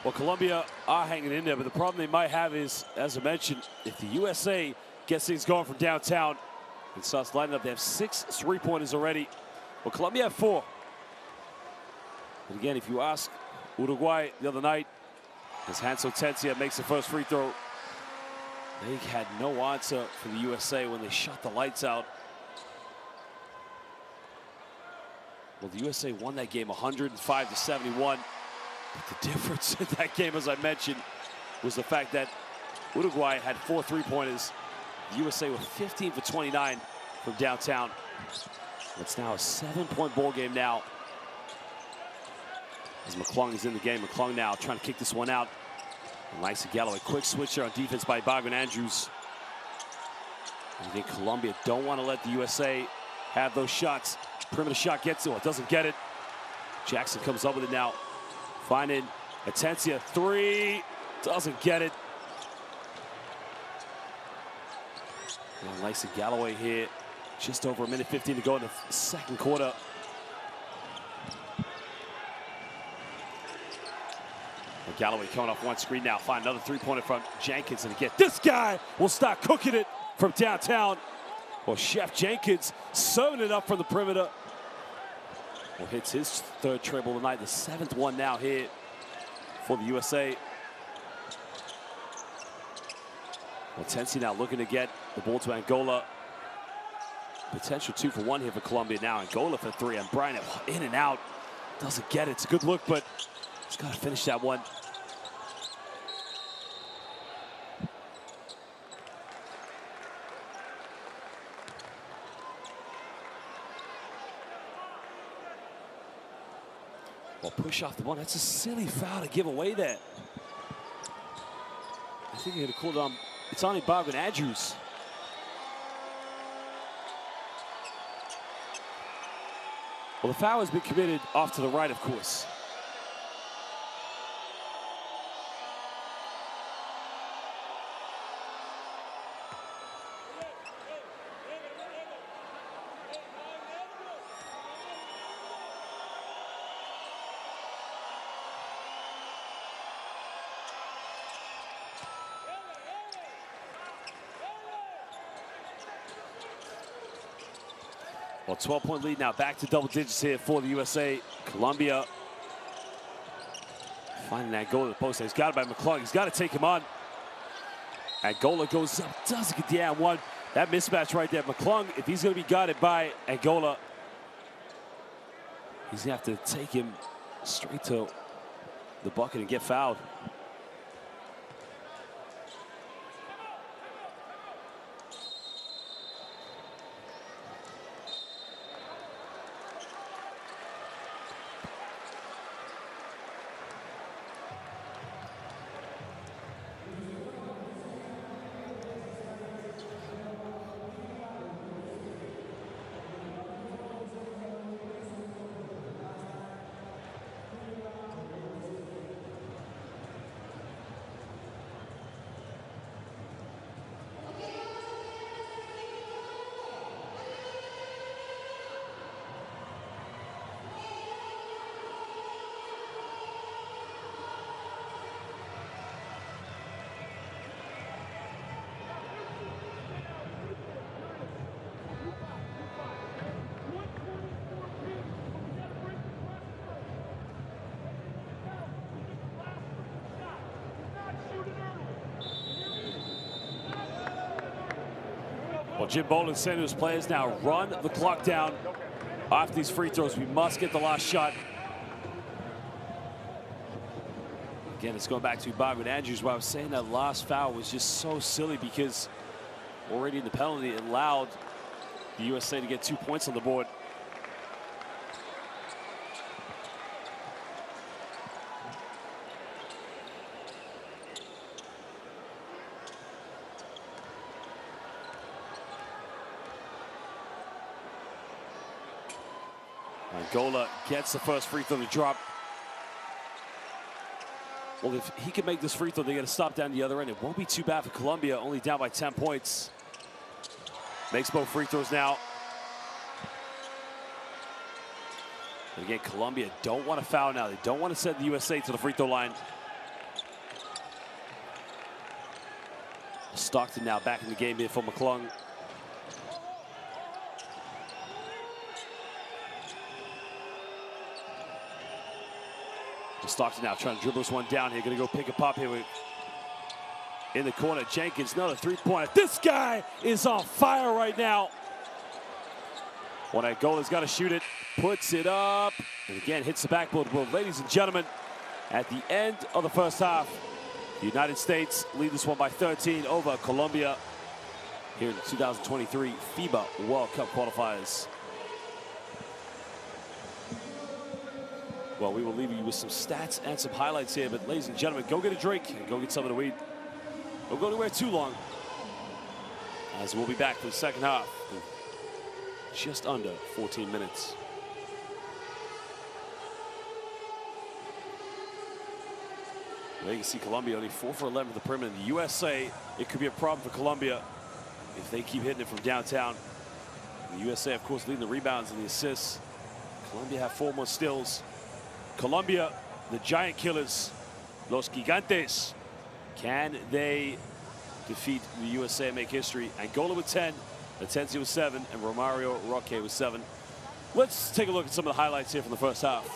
Well, Colombia are hanging in there, but the problem they might have is, as I mentioned, if the USA gets things going from downtown and starts lining up, they have 6 3-pointers already. Well, Colombia have 4. But again, if you ask Uruguay the other night, as Hanso Atencia makes the first free throw, they had no answer for the USA when they shut the lights out. Well, the USA won that game 105-71. But the difference in that game, as I mentioned, was the fact that Uruguay had 4 3-pointers. The USA were 15 for 29 from downtown. It's now a 7-point ball game now. As McClung is in the game. McClung now trying to kick this one out. Nice Galloway, quick switcher on defense by Ibarguen Andrews. I think Colombia don't want to let the USA have those shots. Perimeter shot gets to it, doesn't get it. Jackson comes up with it now. Finding Atencia, 3, doesn't get it. Nice Galloway here. Just over 1:15 to go in the second quarter. Galloway coming off one screen now. Find another 3-pointer from Jenkins, and again, this guy will start cooking it from downtown. Well, Chef Jenkins serving it up from the perimeter. Well, hits his 3rd triple tonight, the 7th one now here for the USA. Well, Tensi now looking to get the ball to Angola. Potential 2 for 1 here for Colombia now. Angola for 3, and Brian in and out. Doesn't get it. It's a good look, but he's got to finish that one. Well, push off the one. That's a silly foul to give away there. I think he had called it's only Bargain Andrews. Well, the foul has been committed off to the right, of course. Well, 12-point lead now, back to double digits here for the USA. Colombia finding that goal at the post. He's got it by McClung. He's got to take him on. Angola goes up, doesn't get the and one. That mismatch right there. McClung, if he's going to be guarded by Angola, he's going to have to take him straight to the bucket and get fouled. Well, Jim Bolin saying to his players now, run the clock down. After these free throws, we must get the last shot. Again, it's going back to Bargain Andrews, where I was saying that last foul was just so silly because already in the penalty, it allowed the USA to get 2 points on the board. Angola gets the first free throw to drop. Well, if he can make this free throw, they got to stop down the other end. It won't be too bad for Colombia, only down by 10 points. Makes both free throws now. And again, Colombia don't want to foul now. They don't want to send the USA to the free throw line. Stockton now back in the game here for McClung. Stockton now trying to dribble this one down here. Going to go pick a pop here with, in the corner. Jenkins, another three-pointer. This guy is on fire right now. Well, Angola's got to shoot it. Puts it up. And again, hits the backboard. Well, ladies and gentlemen, at the end of the first half, the United States lead this one by 13 over Colombia here in the 2023 FIBA World Cup qualifiers. Well, we will leave you with some stats and some highlights here, but ladies and gentlemen, go get a drink and go get something to eat. Don't go anywhere too long, as we'll be back for the second half in just under 14 minutes. Well, you can see Colombia only 4 for 11 at the perimeter. The USA, it could be a problem for Colombia if they keep hitting it from downtown. And the USA, of course, leading the rebounds and the assists. Colombia have 4 more steals. Colombia, the giant killers, Los Gigantes. Can they defeat the USA and make history? Angola with 10, Atencio with 7, and Romario Roque with 7. Let's take a look at some of the highlights here from the first half.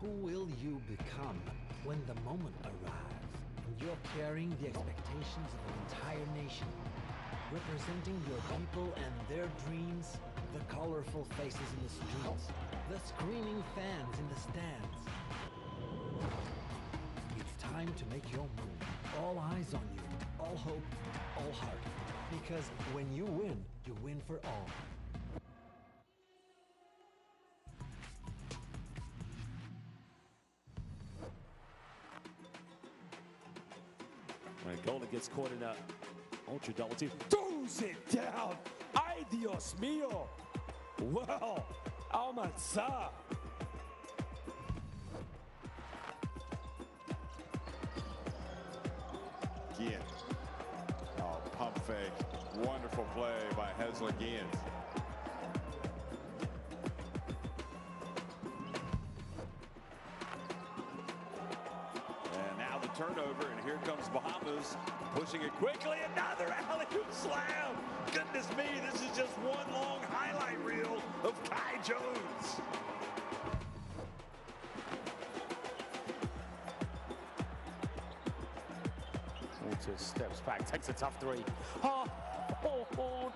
Who will you become when the moment arrives and you're carrying the expectations of an entire nation, representing your people and their dreams, the colorful faces in the streets, the screaming fans in the stands? It's time to make your move. All eyes on you, all hope, all heart. Because when you win for all. When Gola gets caught in a ultra double team, throws it down. Ay, Dios mío. Well, Almanzar. Again. Oh, pump fake. Wonderful play by Hesler Giant. And now the turnover, and here comes Bahamas pushing it quickly. Another alley-oop slam. Goodness me, this is just one long highlight reel of Kai Jones. Walters steps back, takes a tough three. Oh,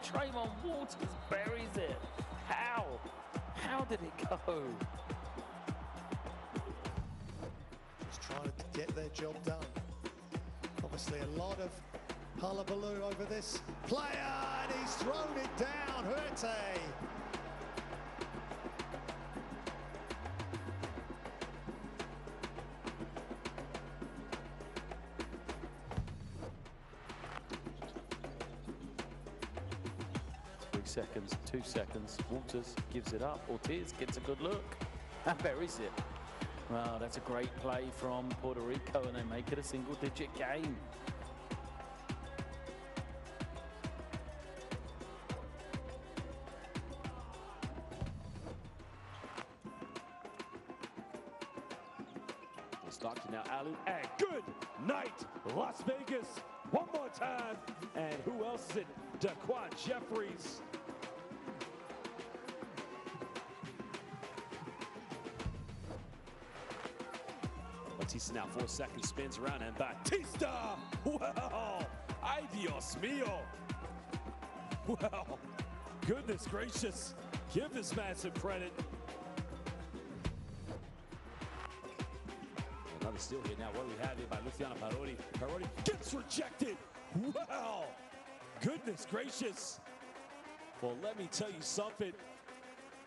Trayvon Walters buries it. How? How did it go? Just trying to get their job done. Obviously a lot of hullabaloo over this player, and he's thrown it down, Huerte. Seconds, 2 seconds. Walters gives it up. Ortiz gets a good look and buries it. Well, that's a great play from Puerto Rico, and they make it a single-digit game. Stockton now alley, and good night, Las Vegas. One more time, and who else is it? Daquan Jeffries. Batista now 4 seconds, spins around, and Batista! Well, ay Dios mío! Well, goodness gracious, give this man some credit. Another steal here now. What do we have here by Luciano Parodi? Parodi gets rejected. Wow! Goodness gracious. Well, let me tell you something.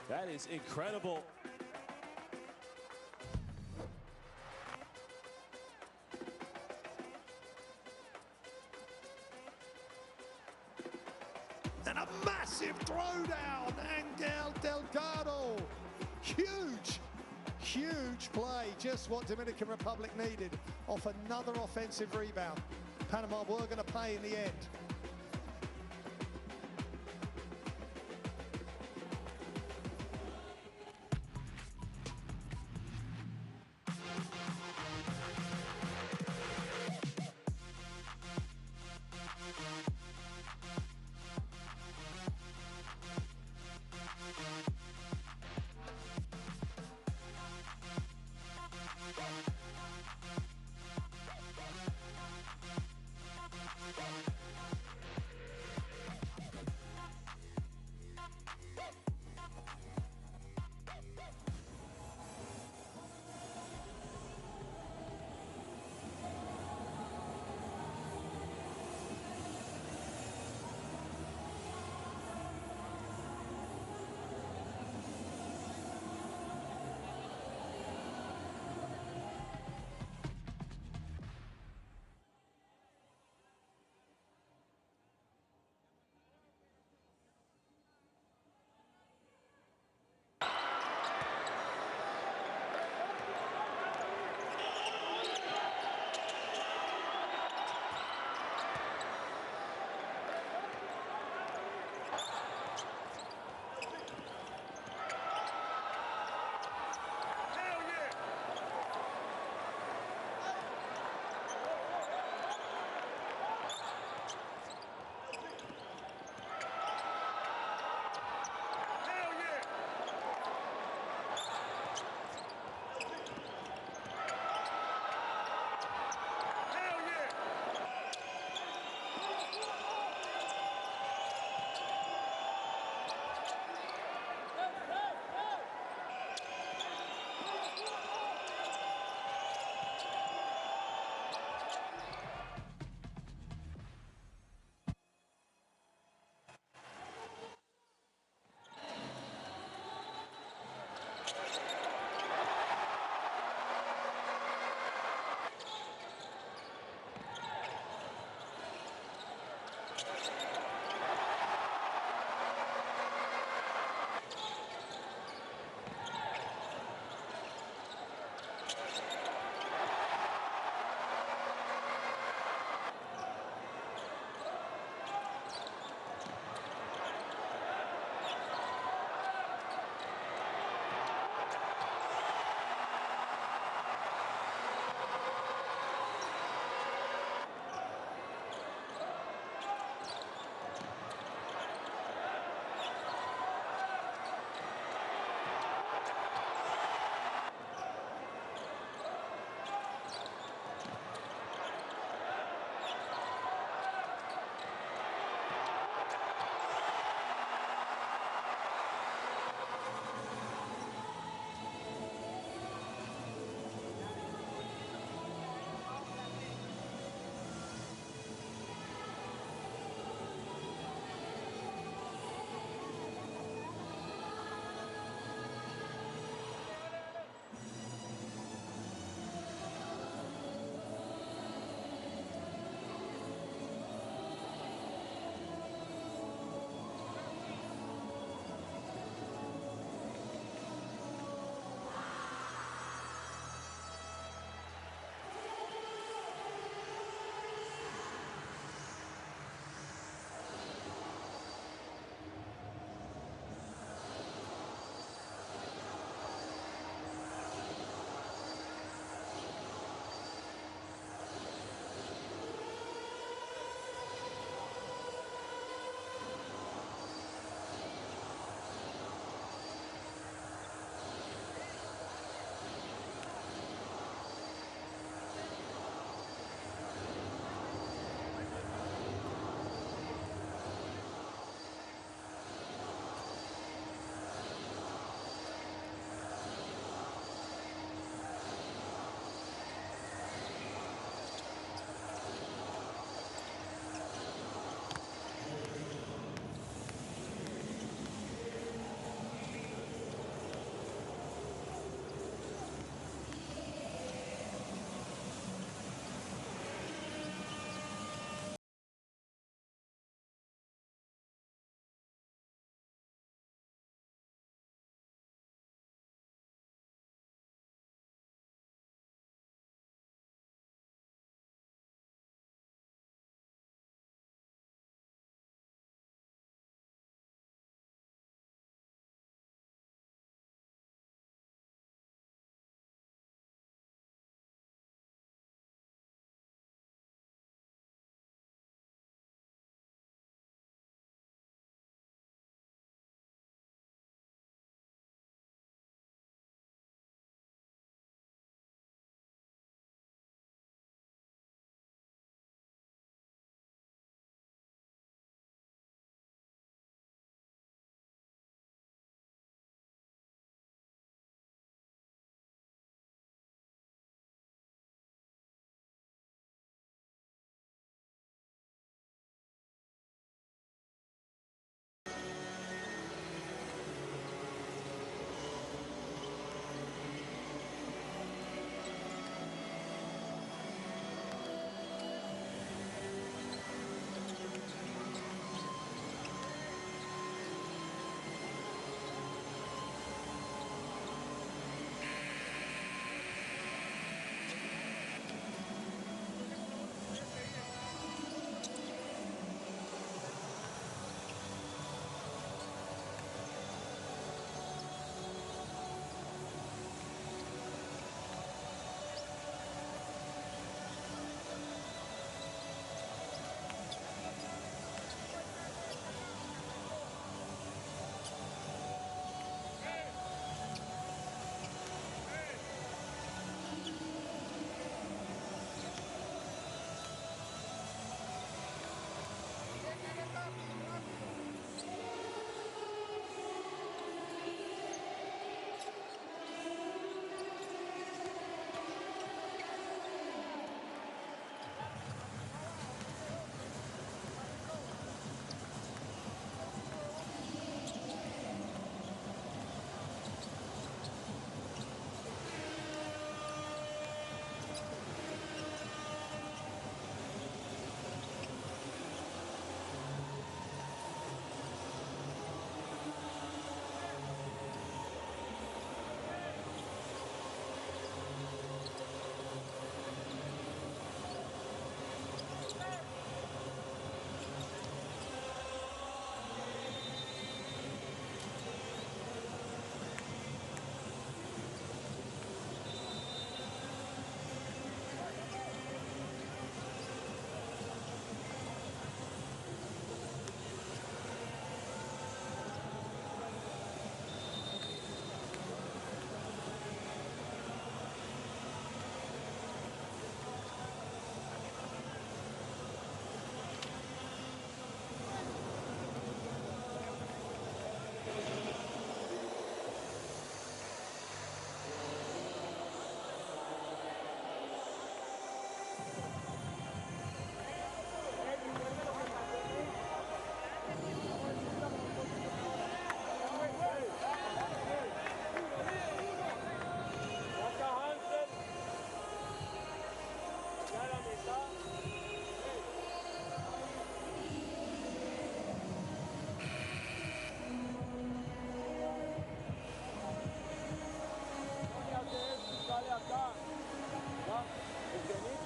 That is incredible. And a massive throwdown, Angel Delgado. Huge play, just what Dominican Republic needed off another offensive rebound. Panama were going to pay in the end.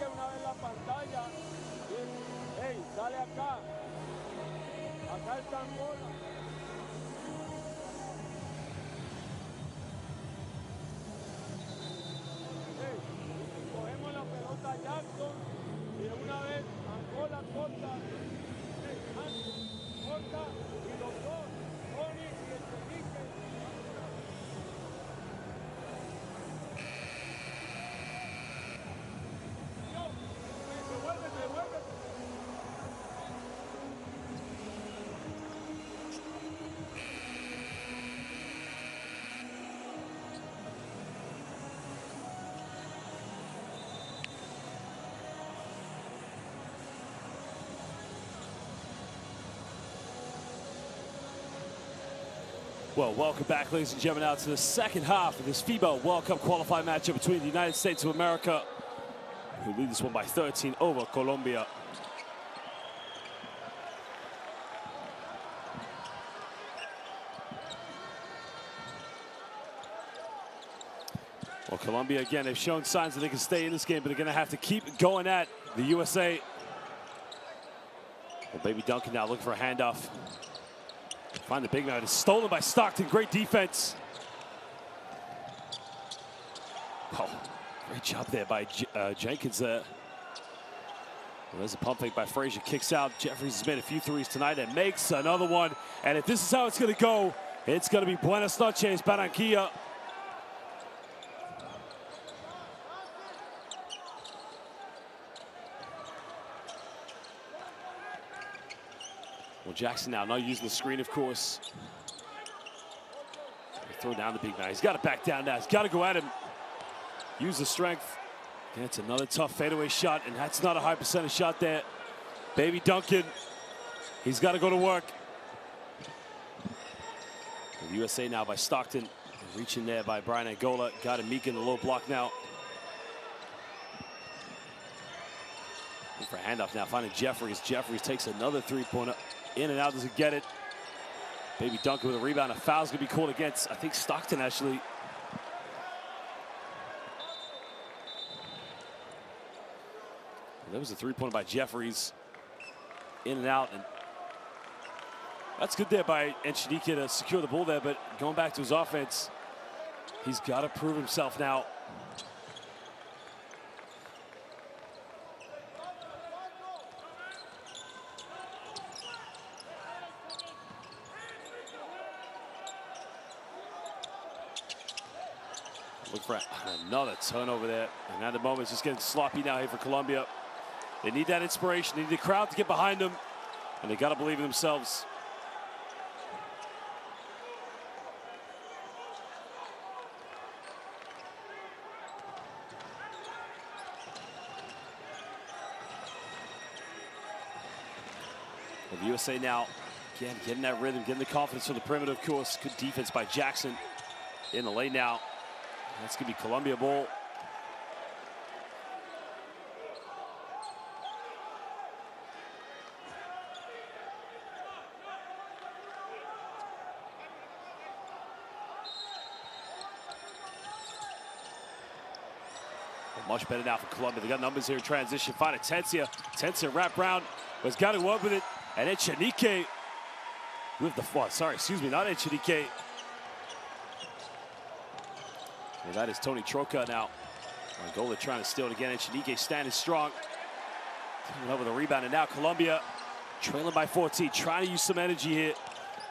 cheque una vez la pantalla. Hey, sale acá. Acá está Angola. Hey, cogemos la pelota Jackson y de una vez Angola corta. Hey, corta y los dos, Tony y el Chenique. Devuélvete. Well, welcome back, ladies and gentlemen, now to the second half of this FIBA World Cup qualifying matchup between the United States of America, who lead this one by 13 over Colombia. Well, Colombia, again, they've shown signs that they can stay in this game, but they're going to have to keep going at the USA. Well, Baby Duncan now looking for a handoff. Find the big man. It's stolen by Stockton. Great defense. Oh, great job there by Jenkins there. Well, there's a pump fake by Frazier. Kicks out. Jeffries has made a few threes tonight and makes another one. And if this is how it's going to go, it's going to be Buenas noches, Barranquilla. Well, Jackson now not using the screen, of course. Throw down the big man. He's got to back down now. He's got to go at him. Use the strength. And it's another tough fadeaway shot, and that's not a high percentage shot there. Baby Duncan, he's got to go to work. The USA now by Stockton. Reaching there by Brian Angola. Got a Meek in the low block now. Looking for a handoff now, finding Jeffries. Jeffries takes another three-pointer. In and out, doesn't get it. Baby Duncan with a rebound. A foul's gonna be called against, I think, Stockton, actually. There was a three-pointer by Jeffries. In and out, and that's good there by Echenique to secure the ball there, but going back to his offense, he's got to prove himself now. Look for another turnover there. And at the moment, it's just getting sloppy now here for Colombia. They need that inspiration. They need the crowd to get behind them. And they got to believe in themselves. Well, the USA now, again, getting that rhythm, getting the confidence from the perimeter, of course. Good defense by Jackson in the lane now. That's going to be Colombia ball. Well, much better now for Colombia. They got numbers here in transition. Find Atencia. Atencia wrap round. Was got to work with it. And Echenique with the fall. Sorry, excuse me, not Echenique. Well, that is Tony Troca now. Angola trying to steal it again. Echenique standing strong. Coming up with a rebound, and now Colombia trailing by 14, trying to use some energy here.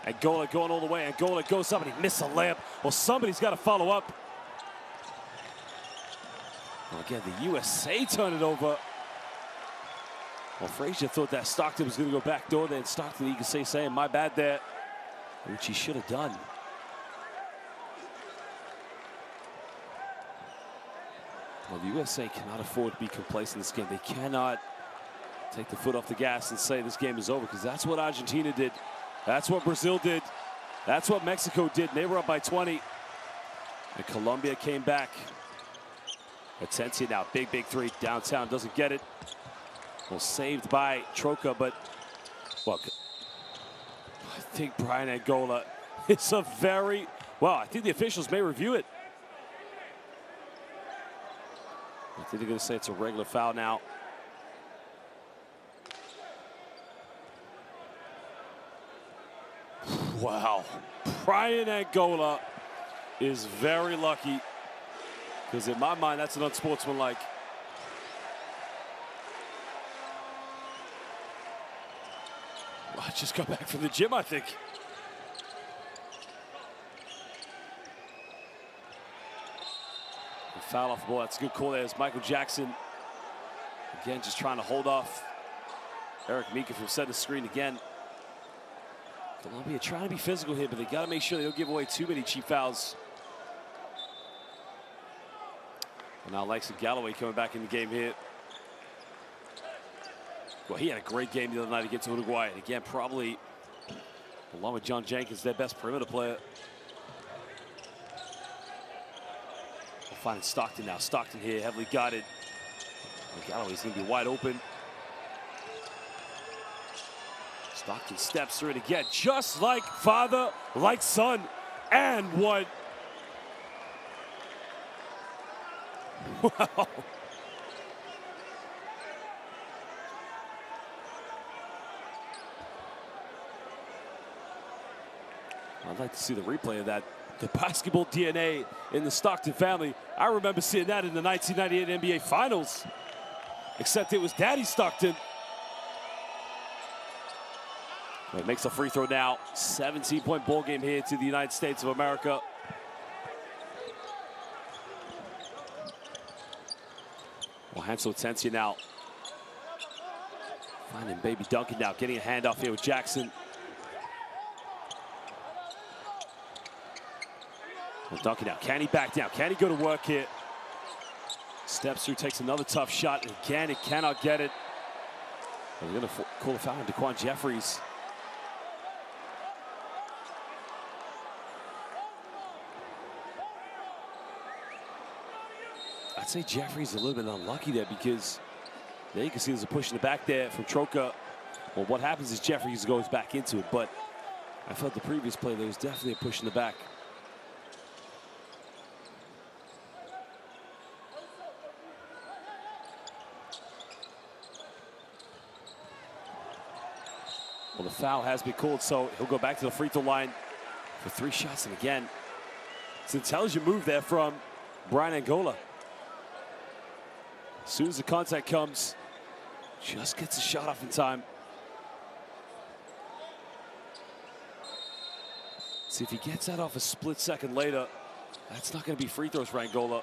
Angola going all the way. Angola goes up and he missed a layup. Well, somebody's got to follow up. Well, again, the USA turn it over. Well, Frazier thought that Stockton was going to go back door there, and Stockton, you can say, saying, my bad there, which he should have done. Well, the USA cannot afford to be complacent in this game. They cannot take the foot off the gas and say this game is over, because that's what Argentina did. That's what Brazil did. That's what Mexico did. And they were up by 20. And Colombia came back. Atencia now, big three downtown, doesn't get it. Well, saved by Troca, but well, I think Brian Angola is a very, well, I think the officials may review it. I think they're going to say it's a regular foul now. Wow. Brian Angola is very lucky, because in my mind, that's an unsportsmanlike. I just got back from the gym, I think. Foul off the ball. That's a good call there. It's Michael Jackson. Again, just trying to hold off Eric Mika from setting the screen again. Colombia trying to be physical here, but they got to make sure they don't give away too many cheap fouls. And now Langston Galloway coming back in the game here. Well, he had a great game the other night against Uruguay. And again, probably, along with John Jenkins, their best perimeter player. We'll find Stockton now. Stockton here, heavily guarded. And Galloway's going to be wide open. Stockton steps through it again, just like father, like son, and what? Wow. I'd like to see the replay of that. The basketball DNA in the Stockton family. I remember seeing that in the 1998 NBA Finals, except it was Daddy Stockton. He makes a free throw now. 17-point ball game here to the United States of America. Well, Hansel Atencia now. Finding Baby Duncan now, getting a handoff here with Jackson. Well, Duncan now, can he back down? Can he go to work here? Steps through, takes another tough shot, and again, it cannot get it. Well, they're gonna call a foul on Daquan Jeffries. I'd say Jeffries a little bit unlucky there, because there you can see there's a push in the back there from Troca. Well, what happens is Jeffries goes back into it, but I felt the previous play there was definitely a push in the back. Well, the foul has been called, so he'll go back to the free throw line for 3 shots. And again, it's an intelligent move there from Brian Angola. As soon as the contact comes, just gets a shot off in time. See if he gets that off a split second later. That's not going to be free throws for Angola.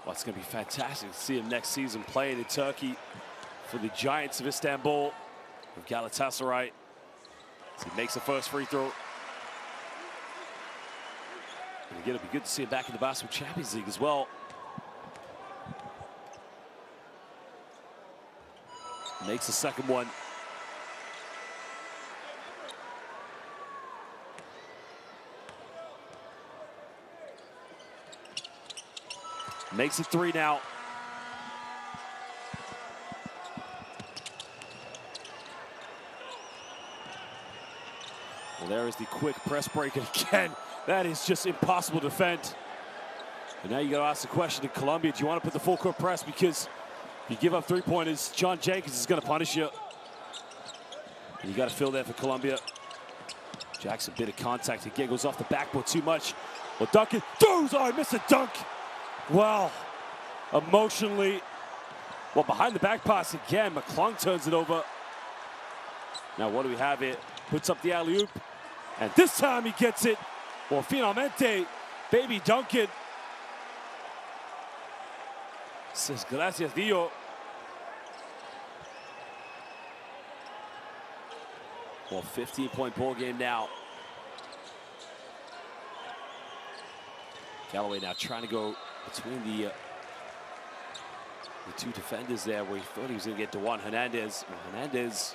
Well, it's going to be fantastic to see him next season playing in Turkey for the Giants of Istanbul with Galatasaray. As he makes the first free throw. And again, it'll be good to see him back in the Basketball Champions League as well. Makes the second one. Makes it 3 now. Well, there is the quick press break again. That is just impossible to defend. And now you got to ask the question in Colombia, do you want to put the full court press? Because if you give up 3-pointers, John Jenkins is going to punish you. And you got to fill that for Colombia. Jackson, bit of contact again, goes off the backboard too much. Well, Duncan throws, oh, he missed a dunk. Well, emotionally, well, behind the back pass again, McClung turns it over. Now what do we have here? Puts up the alley-oop, and this time he gets it. Well, finalmente, Baby Duncan says, gracias, Dio. Well, 15-point ball game now. Galloway now trying to go between the 2 defenders there, where he thought he was going to get to Juan Hernandez. Well, Hernandez,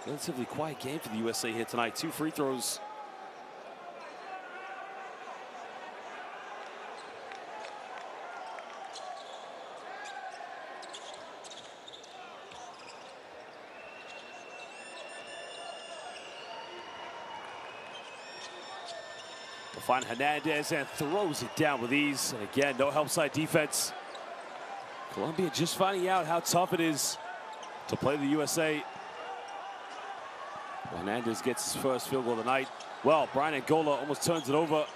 relatively quiet game for the USA here tonight. 2 free throws. find Hernandez and throws it down with ease. And again, no help side defense. Colombia just finding out how tough it is to play the USA. Hernandez gets his first field goal of the night. Well, Brian Angola almost turns it over.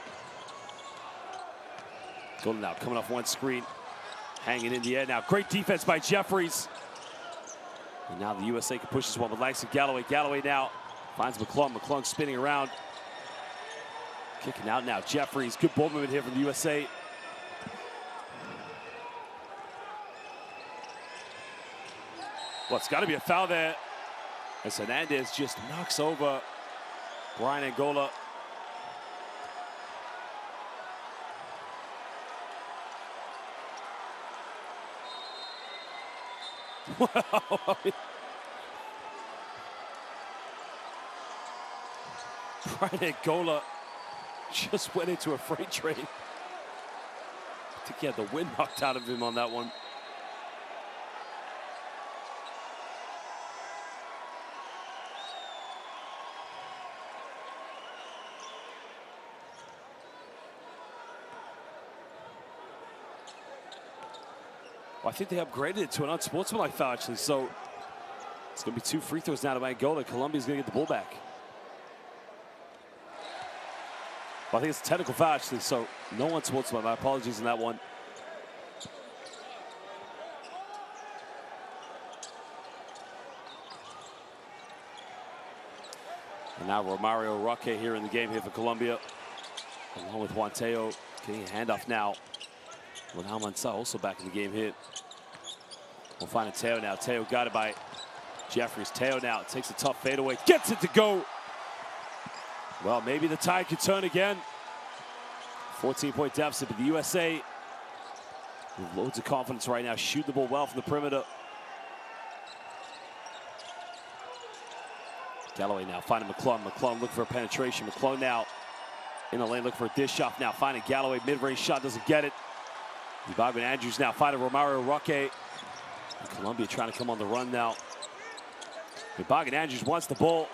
Angola now coming off one screen, hanging in the air now. Great defense by Jeffries. And now the USA can push this one with Langston Galloway. Galloway now finds McClung. McClung spinning around. Kicking out now, Jeffries. Good ball movement here from the USA. Well, it's got to be a foul there, as Hernandez just knocks over Brian Angola. Wow. Brian Angola just went into a freight train. I think he had the wind knocked out of him on that one. Well, I think they upgraded it to an unsportsmanlike foul, actually. So it's going to be 2 free throws now to Angola. Colombia's going to get the ball back. Well, I think it's a technical foul, actually, so no unsportsmanlike. My apologies on that one. And now Romario Roque here in the game here for Colombia, along with Juan Teo getting a handoff now. Ronald Mansa also back in the game here. We'll find a Teo now. Teo got it by Jeffries. Teo now takes a tough fadeaway, gets it to go. Well, maybe the tide could turn again. 14-point deficit, but the USA with loads of confidence right now, shooting the ball well from the perimeter. Galloway now finding McClung. McClung looking for a penetration. McClung now in the lane looking for a dish off now, finding Galloway. Mid-range shot, doesn't get it. Bogdan Andrews now finding Romario Roque. And Colombia trying to come on the run now. Bogdan Andrews wants the ball.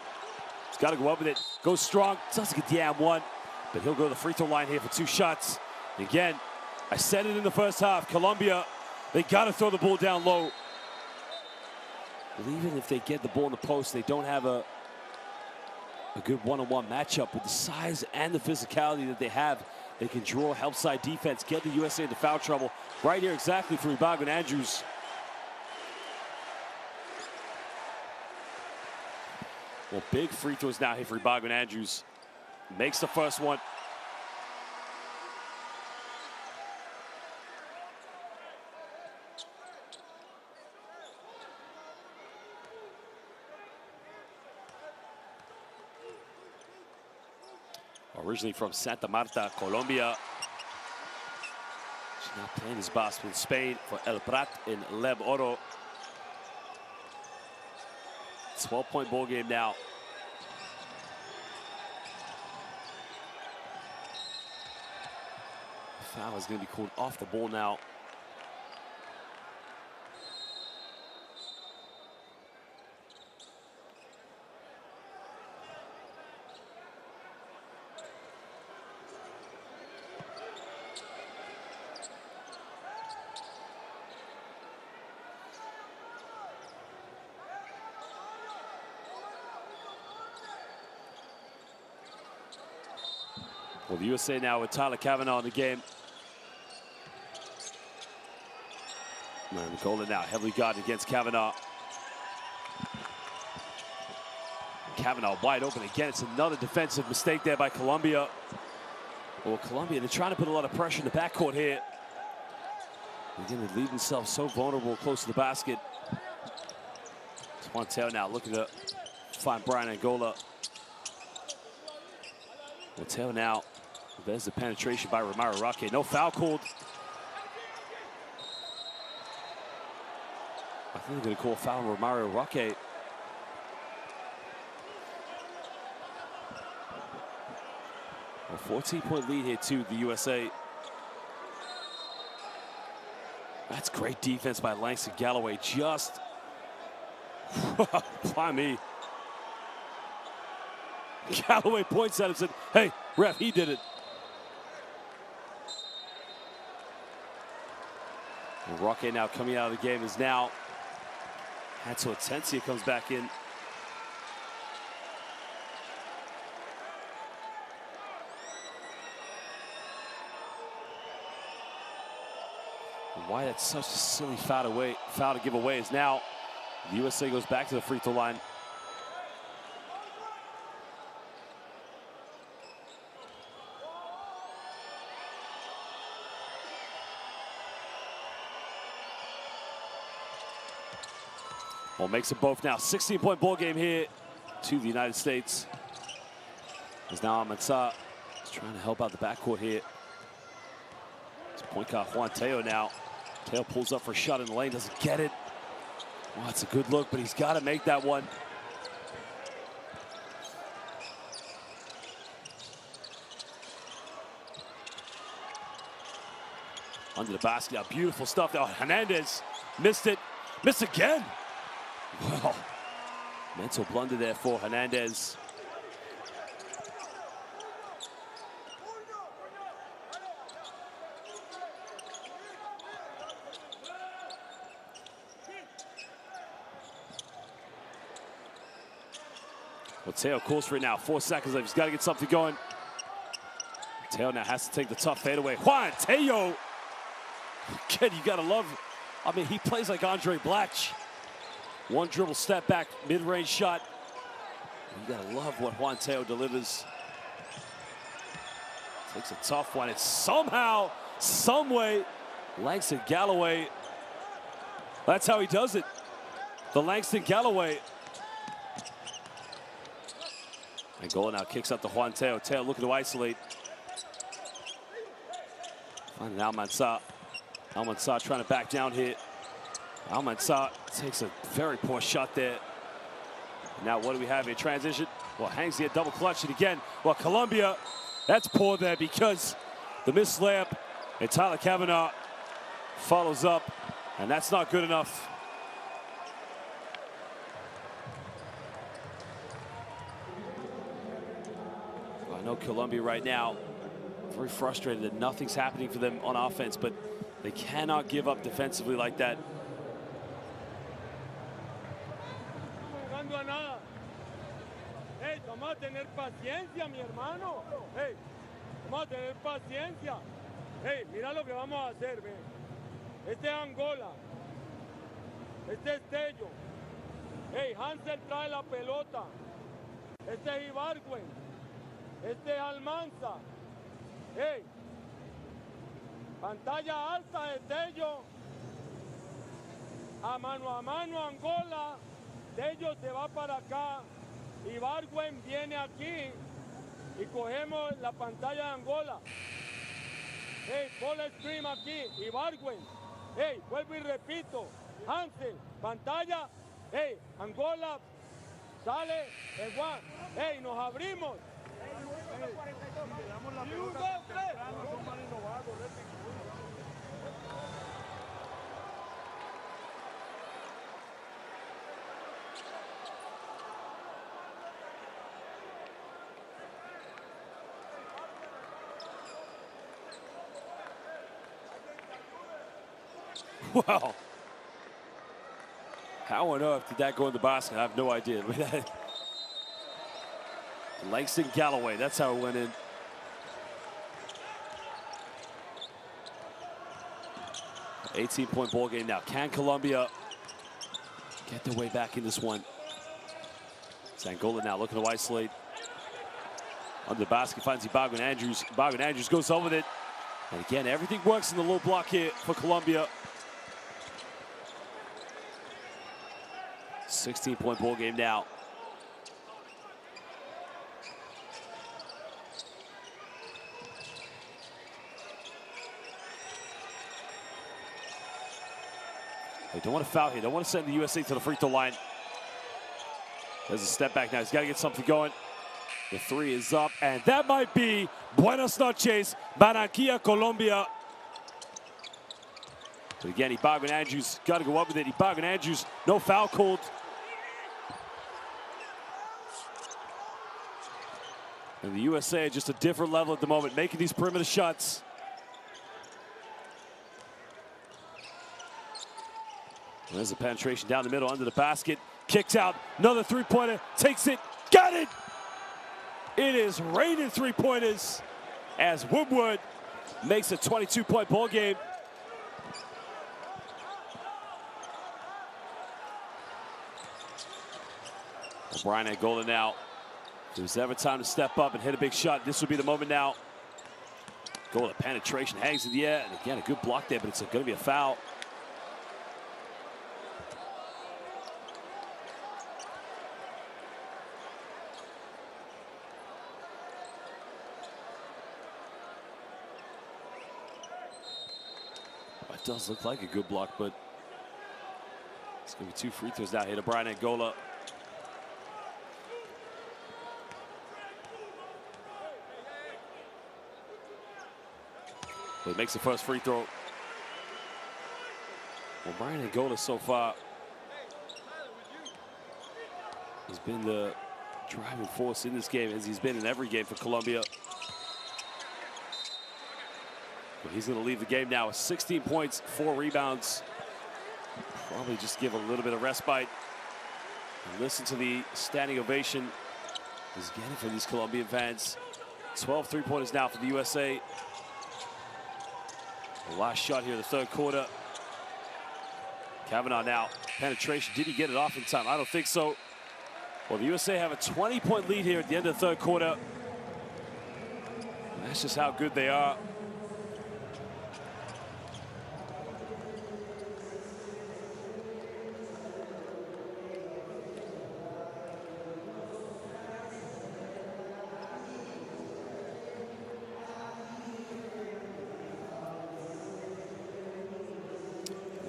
He's got to go up with it. Goes strong. Doesn't get the and one, but he'll go to the free throw line here for 2 shots. And again, I said it in the first half. Colombia, they got to throw the ball down low. But even if they get the ball in the post, they don't have a good one-on-one matchup. With the size and the physicality that they have, they can draw help side defense, get the USA into foul trouble. Right here exactly for Bogdan Andrews. Well, big free throws now here for Bogdan Andrews. Makes the first one. Originally from Santa Marta, Colombia. He's now playing his basketball in Spain for El Prat in Leb Oro. 12-point ball game now. Foul is going to be called off the ball now. Well, the USA now with Tyler Kavanaugh in the game. Angola now heavily guarded against Kavanaugh. Kavanaugh wide open again. It's another defensive mistake there by Colombia. Well, Colombia, they're trying to put a lot of pressure in the backcourt here. Again, they leave themselves so vulnerable close to the basket. Juan Teo now looking to find Brian Angola. Well, Teo now, there's the penetration by Romario Roque. No foul called. I think they're going to call a foul on Romario Roque. A 14-point lead here to the USA. That's great defense by Langston Galloway. Just, by me. Galloway points at him and said, hey, ref, he did it. Roque now coming out of the game is now Hato Atencia comes back in. And why that's such a silly foul to give away is now the USA goes back to the free throw line. Well, makes them both now. 16-point ball game here to the United States. As now Amansa is trying to help out the backcourt here. It's point guard Juan Teo now. Teo pulls up for a shot in the lane, doesn't get it. Oh, it's a good look, but he's got to make that one. Under the basket, now beautiful stuff. Now Hernandez missed it, missed again. Well, mental blunder there for Hernandez. Well, Teo calls for it now. 4 seconds left. He's got to get something going. Teo now has to take the tough fadeaway. Juan Teo. Again, you got to love. I mean, he plays like Andre Blatch. One dribble, step back, mid-range shot. You gotta love what Juan Teo delivers. Takes a tough one. It's somehow, some way, Langston Galloway. That's how he does it. The Langston Galloway. Angola now kicks up to Juan Teo. Teo looking to isolate. Finding Almansa. Almansa trying to back down here. Almansa takes a very poor shot there. Now what do we have here? Transition. Well, hangs here, double clutch it again. Well, Colombia, that's poor there because the missed layup and Tyler Kavanaugh follows up, and that's not good enough. Well, I know Colombia right now, very frustrated that nothing's happening for them on offense, but they cannot give up defensively like that. Hey, vamos a tener paciencia, mi hermano. Hey, vamos a tener paciencia. Hey, mira lo que vamos a hacer, ve. Este es Angola. Este es Tello. Hey, Hansel trae la pelota. Este es Ibargüen. Este es Almanza. Hey, pantalla alta de Tello. A mano Angola. Tello se va para acá. Ibargüen viene aquí y cogemos la pantalla de Angola. Hey, ball stream aquí, Ibargüen. Hey, vuelvo y repito. Hansel, pantalla. Hey, Angola sale el Juan. Hey, nos abrimos. Y 1, 2, 3. Wow. How on earth did that go in the basket? I have no idea. Langston Galloway, that's how it went in. An 18-point ball game now. Can Colombia get their way back in this one? It's Angola now looking to isolate. Under the basket, finds Ibargüen Andrews. Ibargüen Andrews goes over with it. And again, everything works in the low block here for Colombia. 16-point ball game now. They don't want to foul here. They want to send the USA to the free throw line. There's a step back now. He's got to get something going. The three is up, and that might be Buenas noches, Barranquilla, Colombia. But again, Ibargüen Andrews got to go up with it. Ibargüen Andrews, no foul called. And the USA just a different level at the moment, making these perimeter shots. There's a penetration down the middle under the basket. Kicks out, another three-pointer, takes it, got it! It is raining three-pointers as Woodward makes a 22-point ball game. Brian Angola now. If there's ever time to step up and hit a big shot, this would be the moment now. Goal to penetration, hangs in the air, and again, a good block there, but it's going to be a foul. It does look like a good block, but it's going to be 2 free throws now here to Brian Angola. Well, he makes the first free throw. Well, Brian Angola so far has been the driving force in this game, as he's been in every game for Colombia. But he's going to leave the game now with 16 points, 4 rebounds. Probably just give a little bit of respite. And listen to the standing ovation he's getting from these Colombian fans. 12 three-pointers now for the USA. The last shot here in the third quarter. Kavanaugh now, penetration. Did he get it off in time? I don't think so. Well, the USA have a 20-point lead here at the end of the third quarter. And that's just how good they are.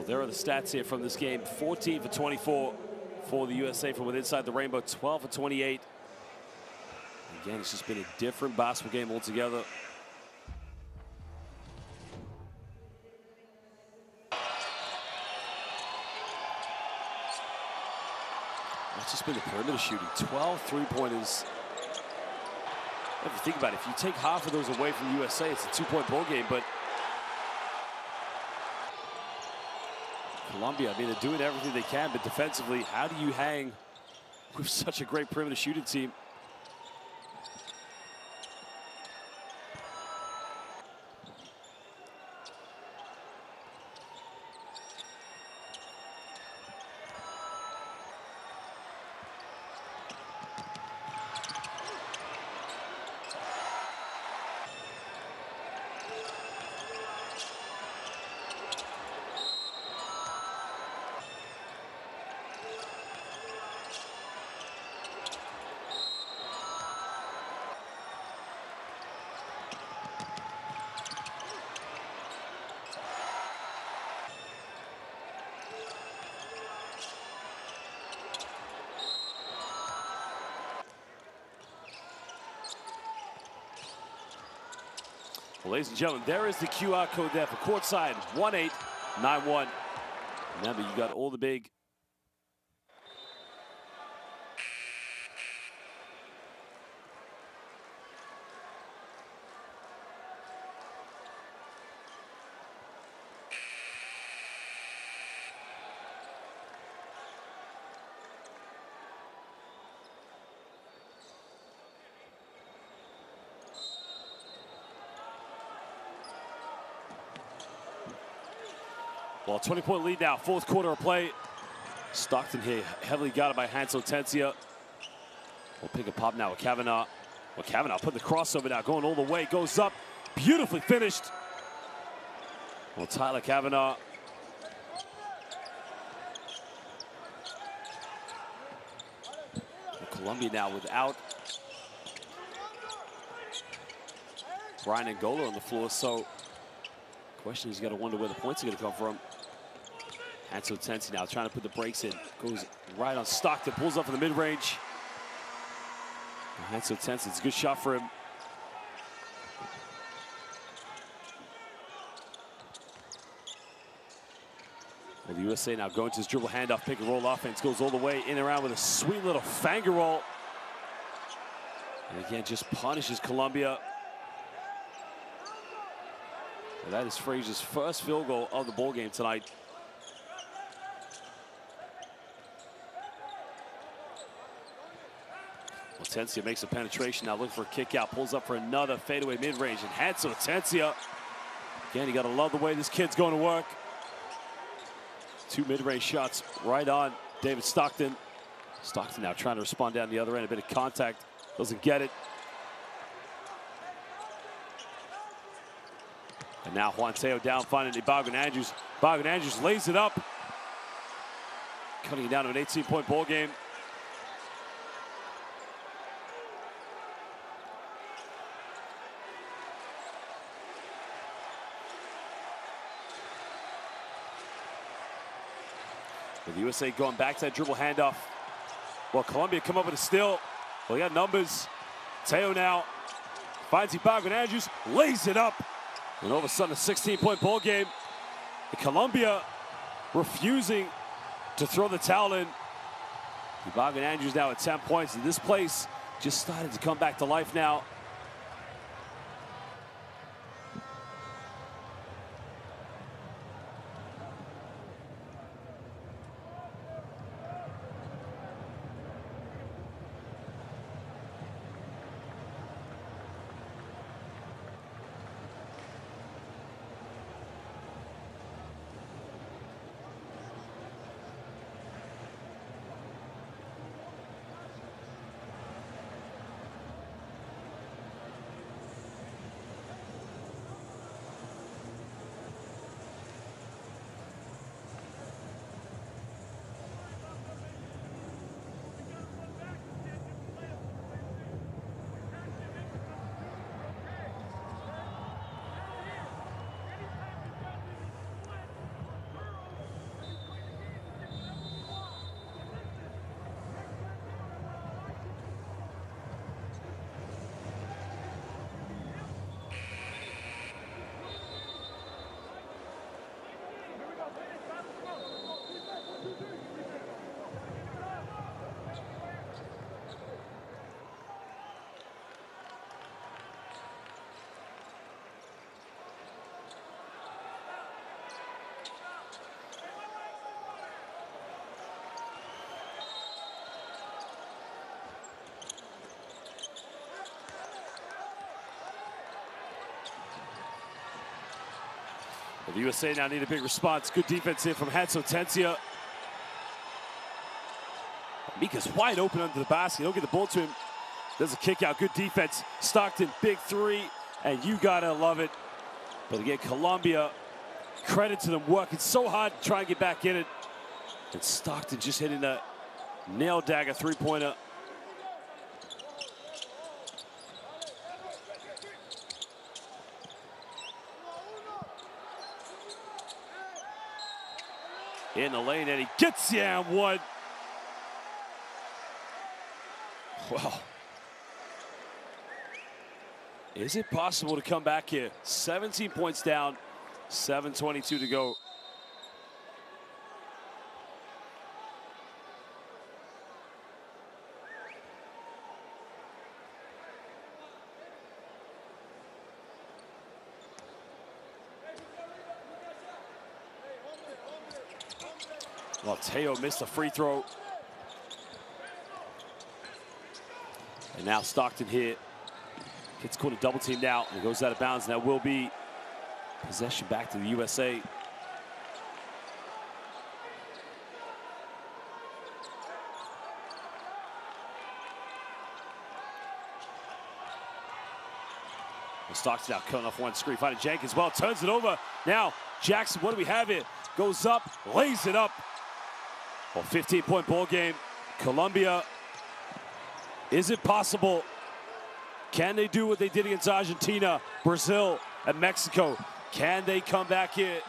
There are the stats here from this game. 14 for 24 for the USA from within inside the rainbow. 12 for 28. Again, it's just been a different basketball game altogether. It's just been the perimeter shooting. 12 three-pointers. If you think about it, if you take half of those away from the USA, it's a 2-point ball game, but Colombia, I mean, they're doing everything they can, but defensively, how do you hang with such a great perimeter shooting team? Well, ladies and gentlemen, there is the QR code there for courtside 1891. Remember, you got all the big Well, 20-point lead now, fourth quarter of play. Stockton here, heavily guarded by Hansel Tencia. We'll pick a pop now with Kavanaugh. Well, Kavanaugh putting the crossover now, going all the way, goes up, beautifully finished. Well, Tyler Kavanaugh. Well, Colombia now without Brian Angola on the floor, so question is, you got to wonder where the points are going to come from. Hansel Tencia now trying to put the brakes in. Goes right on Stockton, pulls up in the mid-range. Hansel Tencia, it's a good shot for him. Well, the USA now going to his dribble handoff, pick and roll offense, goes all the way in and around with a sweet little finger roll. And again, just punishes Colombia. And that is Frazier's first field goal of the ball game tonight. Atencia makes a penetration now, looking for a kick out, pulls up for another fadeaway mid-range, and heads to Atencia. Again, you gotta love the way this kid's going to work. 2 mid-range shots right on David Stockton. Stockton now trying to respond down the other end, a bit of contact, doesn't get it. And now Juan Teo down, finding Ibaguin Andrews. Ibaguin Andrews lays it up, cutting it down to an 18-point ball game. With the USA going back to that dribble handoff. Well, Colombia come up with a steal. Well, they got numbers. Teo now finds Ibaguin Andrews, lays it up. And all of a sudden, a 16-point ball game. And Colombia refusing to throw the towel in. Ibaguin Andrews now at 10 points. And this place just started to come back to life now. The USA now need a big response. Good defense here from Hanso Atencia. Mika's wide open under the basket. He'll get the ball to him. There's a kick out. Good defense. Stockton, big three, and you gotta love it. But again, Colombia, credit to them working so hard to try and get back in it. And Stockton just hitting a nail dagger three-pointer. In the lane, and he gets you and one. Well, is it possible to come back here? 17 points down, 7:22 to go. Well, Teo missed a free throw. And now Stockton here. Gets caught a double team now. And goes out of bounds. And that will be possession back to the USA. Well, Stockton now cutting off one screen. Finding Jenkins. Well, turns it over. Now, Jackson, what do we have here? Goes up, lays it up. Well, 15-point ball game. Colombia, is it possible? Can they do what they did against Argentina, Brazil, and Mexico? Can they come back here?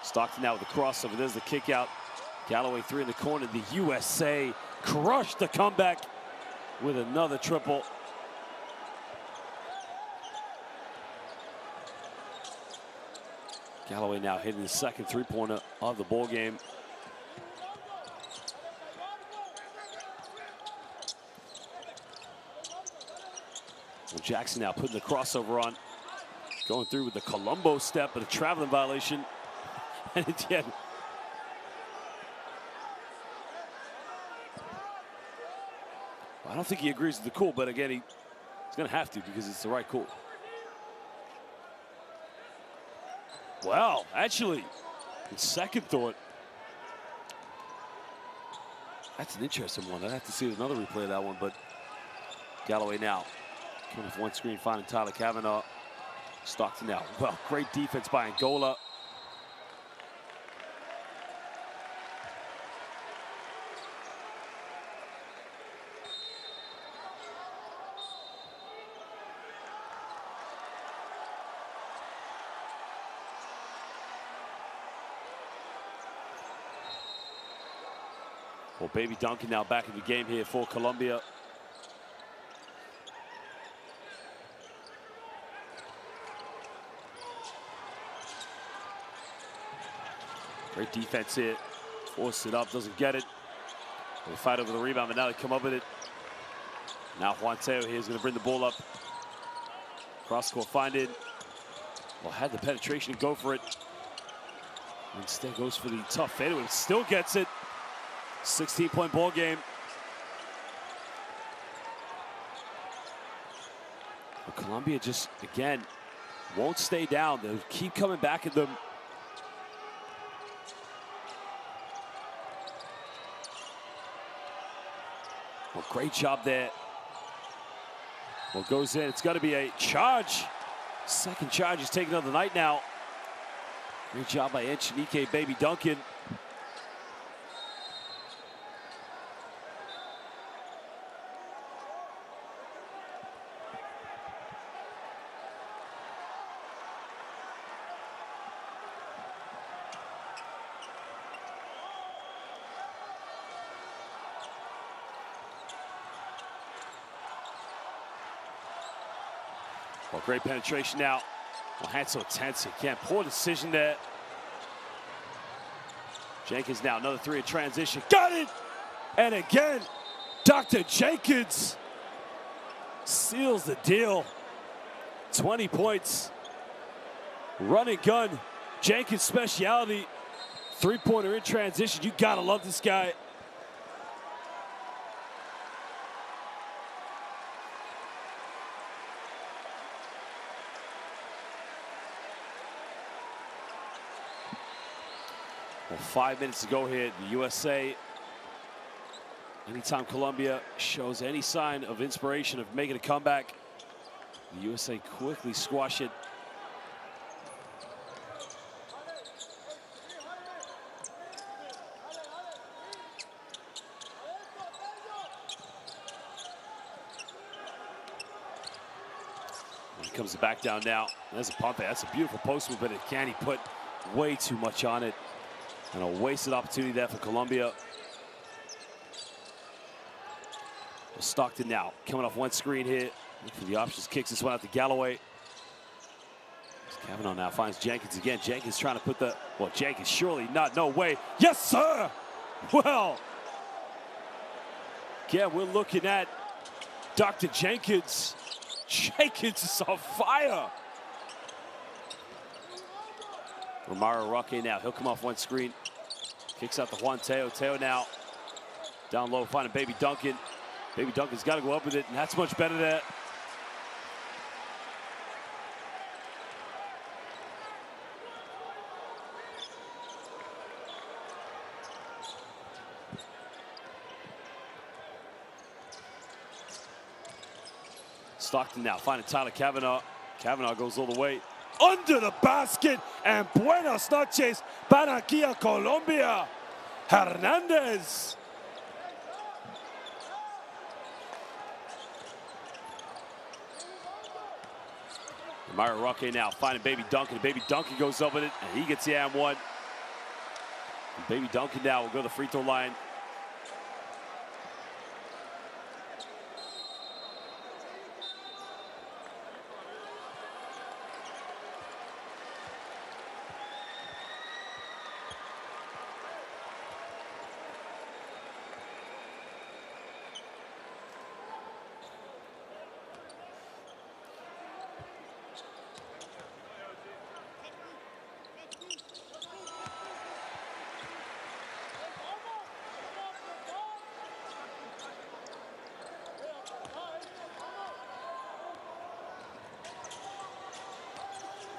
Stockton now with the crossover. There's the kick out. Galloway three in the corner. The USA crushed the comeback with another triple. Galloway now hitting the second three-pointer of the ball game. Well, Jackson now putting the crossover on. Going through with the Colombo step, but a traveling violation. And again, I don't think he agrees with the call, but again, he's going to have to because it's the right call. Well, actually, in second thought, that's an interesting one. I'd have to see another replay of that one, but Galloway now coming off one screen, finding Tyler Kavanaugh. Stockton now. Well, great defense by Angola. Well, Baby Duncan now back in the game here for Colombia. Great defense here. Force it up, doesn't get it. They fight over the rebound, but now they come up with it. Now Juan Teo here is going to bring the ball up. Cross court, find it. Well, had the penetration to go for it. Instead goes for the tough fadeaway, still gets it. 16-point ball game. But Colombia just, again, won't stay down. They'll keep coming back at them. Well, great job there. Well, goes in. It's got to be a charge. Second charge is taken of the night now. Great job by Echenique, Baby Duncan. Well, great penetration now. Well, hands so tense again. Poor decision there. Jenkins now, another three in transition. Got it! And again, Dr. Jenkins seals the deal. 20 points. Run and gun. Jenkins' specialty. Three-pointer in transition. You gotta love this guy. Well, 5 minutes to go here. The USA, anytime Colombia shows any sign of inspiration of making a comeback, the USA quickly squash it. When he comes back down now, there's a pump. That's a beautiful post move, but again, he put way too much on it. And a wasted opportunity there for Colombia. Stockton now coming off one screen here. For the options, kicks this one out to Galloway. Kavanaugh now finds Jenkins again. Jenkins trying to put the, well, Jenkins surely not, no way. Yes, sir! Well, again, we're looking at Dr. Jenkins. Jenkins is on fire. Romaro Roque now, he'll come off one screen. Kicks out to Juan Teo. Teo now down low, finding Baby Duncan. Baby Duncan's got to go up with it, and that's much better there. Stockton now finding Tyler Kavanaugh. Kavanaugh goes all the way under the basket, and buenas noches para aquí a Colombia. Hernandez. Myra Roque now finding Baby Duncan. Baby Duncan goes up with it, and he gets the and one. And Baby Duncan now will go to the free throw line.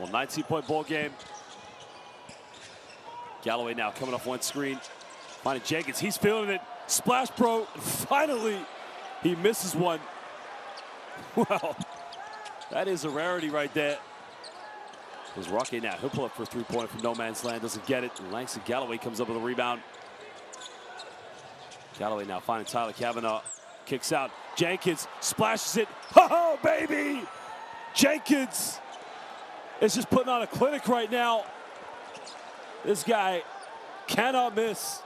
Well, 19-point ball game. Galloway now coming off one screen. Finding Jenkins, he's feeling it. Splash Pro, and finally, he misses one. Well, that is a rarity right there. There's Rocky now, he'll pull up for a three-pointer from no man's land, doesn't get it. And Langston Galloway comes up with a rebound. Galloway now finding Tyler Kavanaugh, kicks out. Jenkins splashes it, oh baby! Jenkins is just putting on a clinic right now. This guy cannot miss.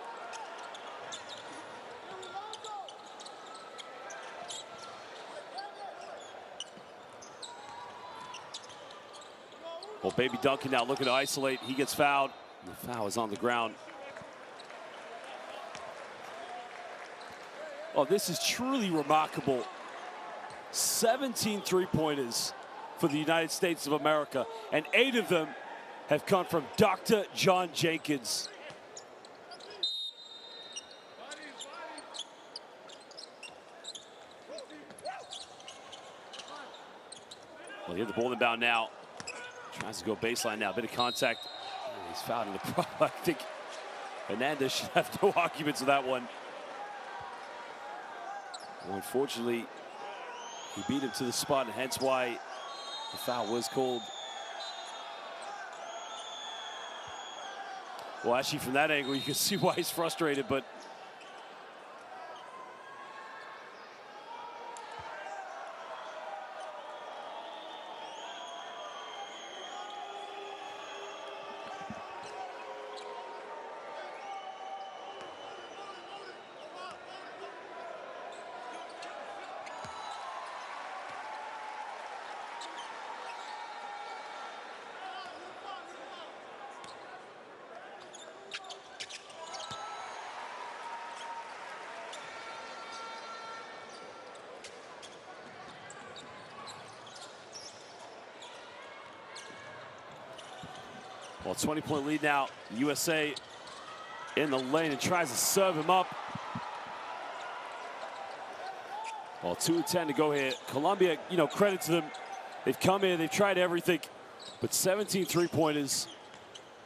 Well, baby Duncan now looking to isolate. He gets fouled. The foul is on the ground. Oh, this is truly remarkable. 17 three-pointers for the United States of America, and 8 of them have come from Dr. John Jenkins. Well, he had the ball inbound now. Tries to go baseline now, bit of contact. He's fouled in the pro. I think Hernandez should have no arguments with that one. Well, unfortunately, he beat him to the spot, and hence why the foul was called. Well, actually, from that angle, you can see why he's frustrated, but well, 20-point lead now. USA in the lane and tries to serve him up. Well, 2:10 to go here. Colombia, you know, credit to them. They've come in, they've tried everything, but 17 three-pointers.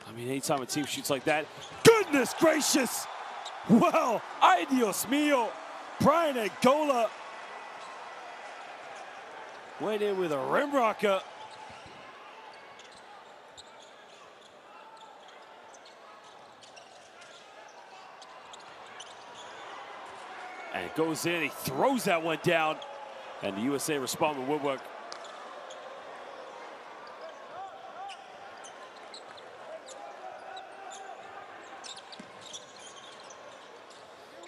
I mean, anytime a team shoots like that, goodness gracious! Well, ay Dios mío, Brian Angola went in with a rim rocker. And it goes in, he throws that one down, and the USA respond with woodwork.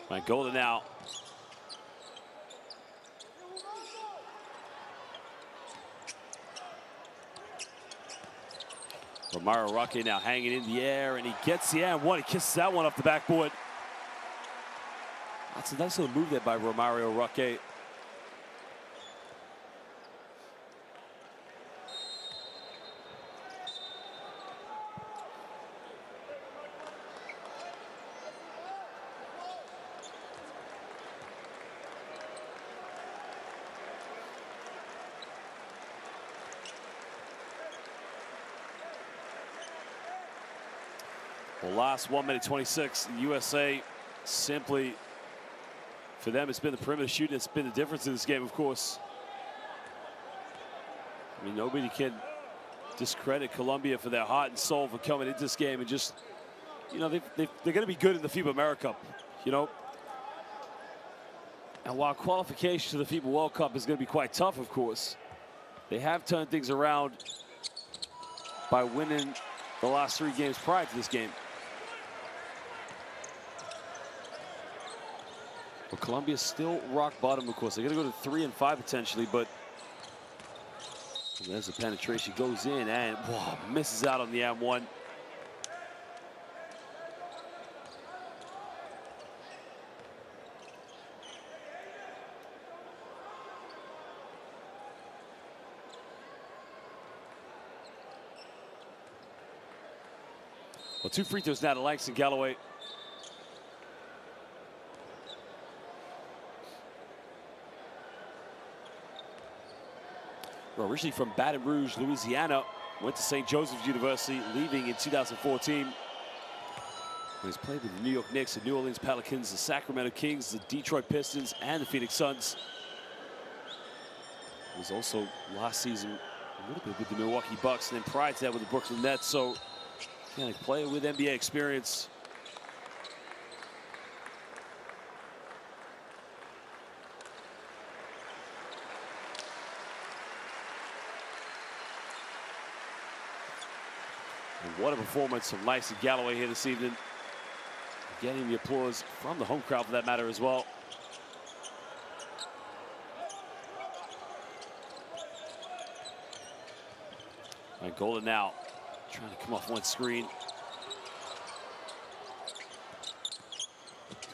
Angola now. Romario Roque now hanging in the air, and he gets the and one. He kisses that one off the backboard. That's a nice little move there by Romario Roque. Well, last 1 minute 26, the USA simply, for them, it's been the perimeter shooting. It's been the difference in this game, of course. I mean, nobody can discredit Colombia for their heart and soul for coming into this game and just, you know, they're going to be good in the FIBA America Cup, you know. And while qualification to the FIBA World Cup is going to be quite tough, of course, they have turned things around by winning the last 3 games prior to this game. But Colombia's still rock bottom, of course. They're going to go to 3 and 5 potentially, but there's the penetration, goes in and whoa, misses out on the M1. Well, 2 free throws now to Langston Galloway. Well, originally from Baton Rouge, Louisiana, went to St. Joseph's University, leaving in 2014. He's played with the New York Knicks, the New Orleans Pelicans, the Sacramento Kings, the Detroit Pistons, and the Phoenix Suns. He was also last season a little bit with the Milwaukee Bucks, and then prior to that with the Brooklyn Nets. So, again, a player with NBA experience. And what a performance from Lacy Galloway here this evening. Getting the applause from the home crowd for that matter as well. And Golden now trying to come off one screen.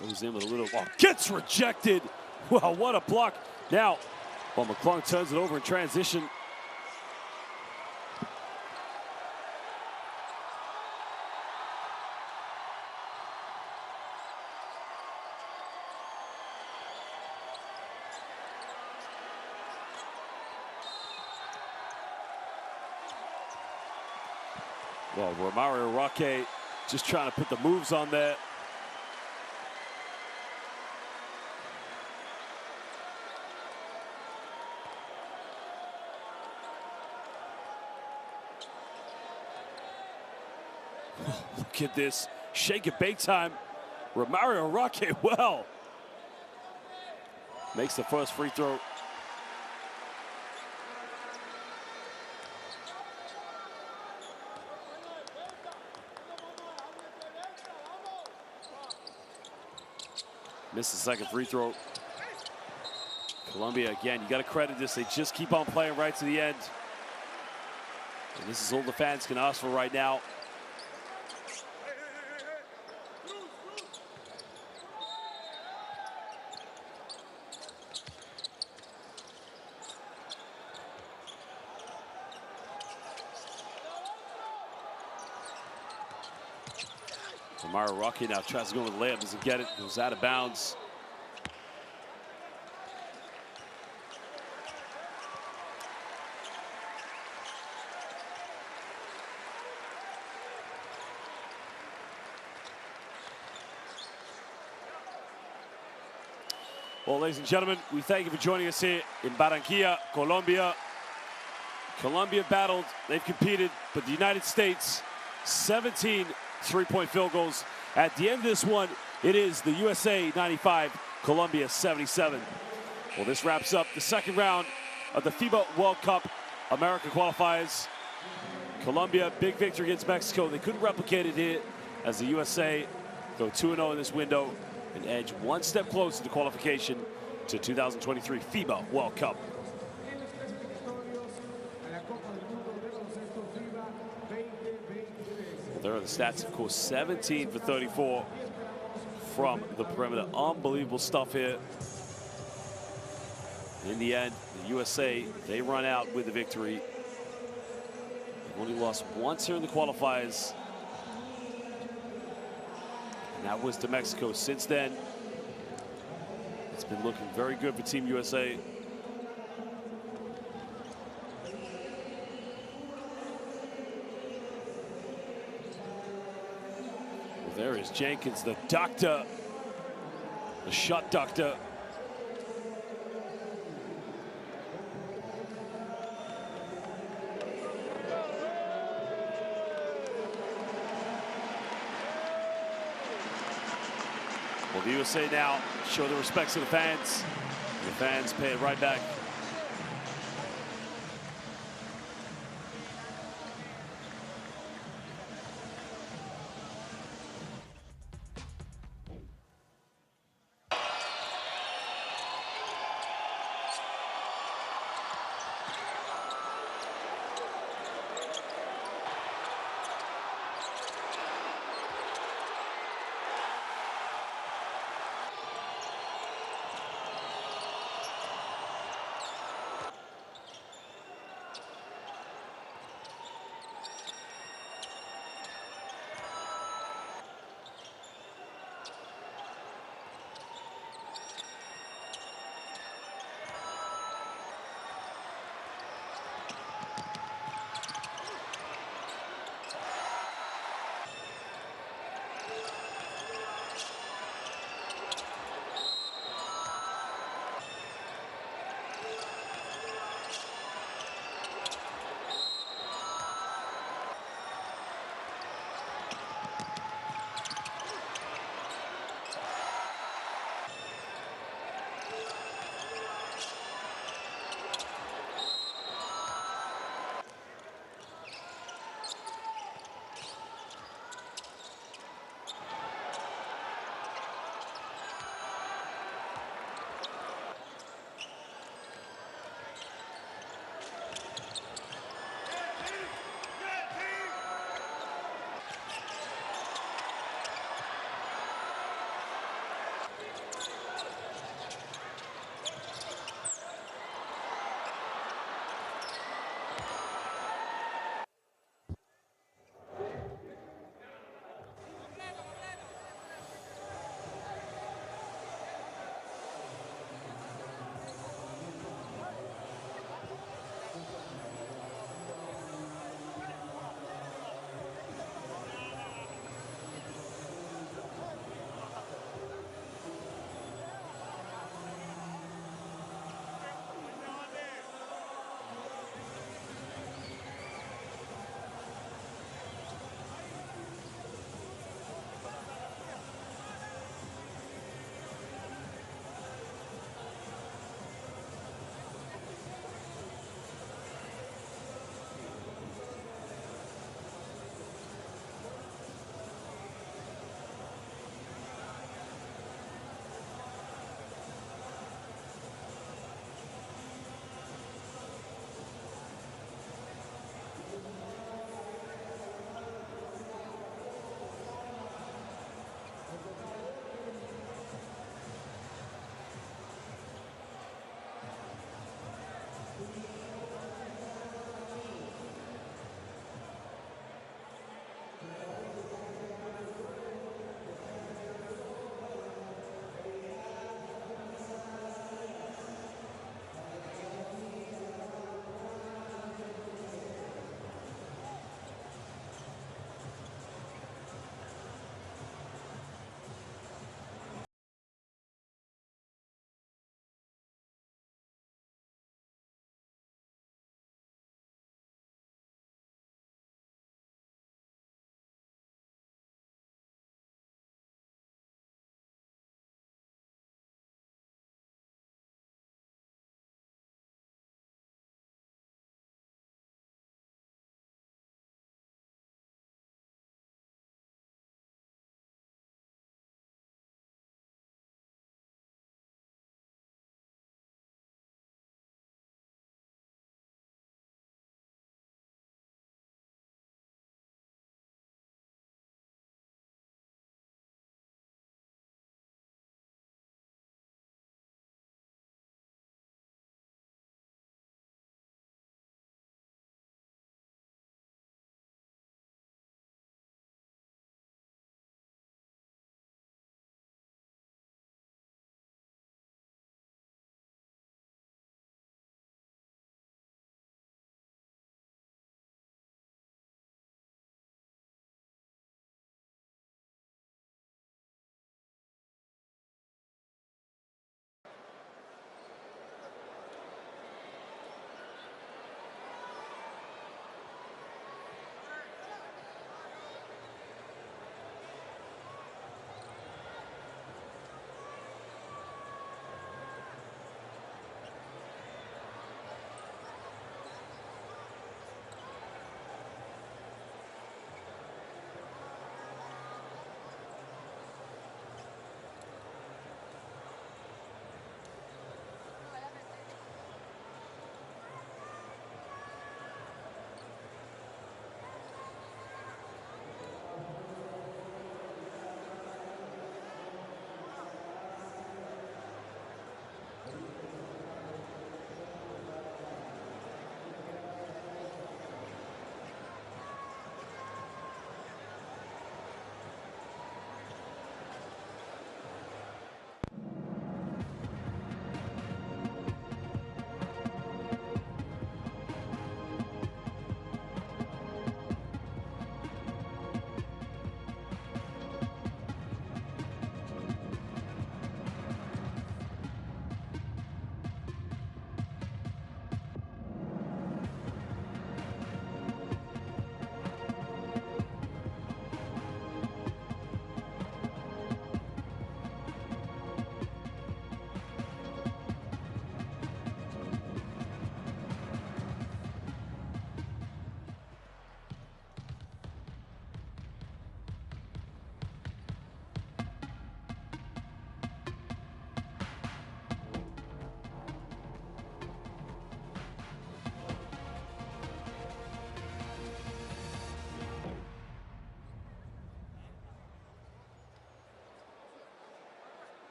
Goes in with a little, gets rejected. Wow, what a block. Now, well, McClung turns it over in transition. Well, Romario Roque just trying to put the moves on there. Look at this. Shake it bake time. Romario Roque, well, makes the first free throw. Missed the second free throw. Colombia, again, you got to credit this. They just keep on playing right to the end. And this is all the fans can ask for right now. Romario Roque now tries to go with the layup, doesn't get it, goes out of bounds. Well, ladies and gentlemen, we thank you for joining us here in Barranquilla, Colombia. Colombia battled, they've competed, but the United States, 17 three-point field goals. At the end of this one, it is the USA 95, Colombia 77. Well, this wraps up the second round of the FIBA World Cup America qualifiers. Colombia, big victory against Mexico. They couldn't replicate it here as the USA go 2-0 in this window and edge one step closer to qualification to 2023 FIBA World Cup. There are the stats, of course, 17 for 34 from the perimeter. Unbelievable stuff here. In the end, the USA, they run out with the victory. They've only lost once here in the qualifiers. And that was to Mexico. Since then, it's been looking very good for Team USA. There is Jenkins, the doctor, the shot doctor. Well, the USA now show the respects to the fans. The fans pay it right back.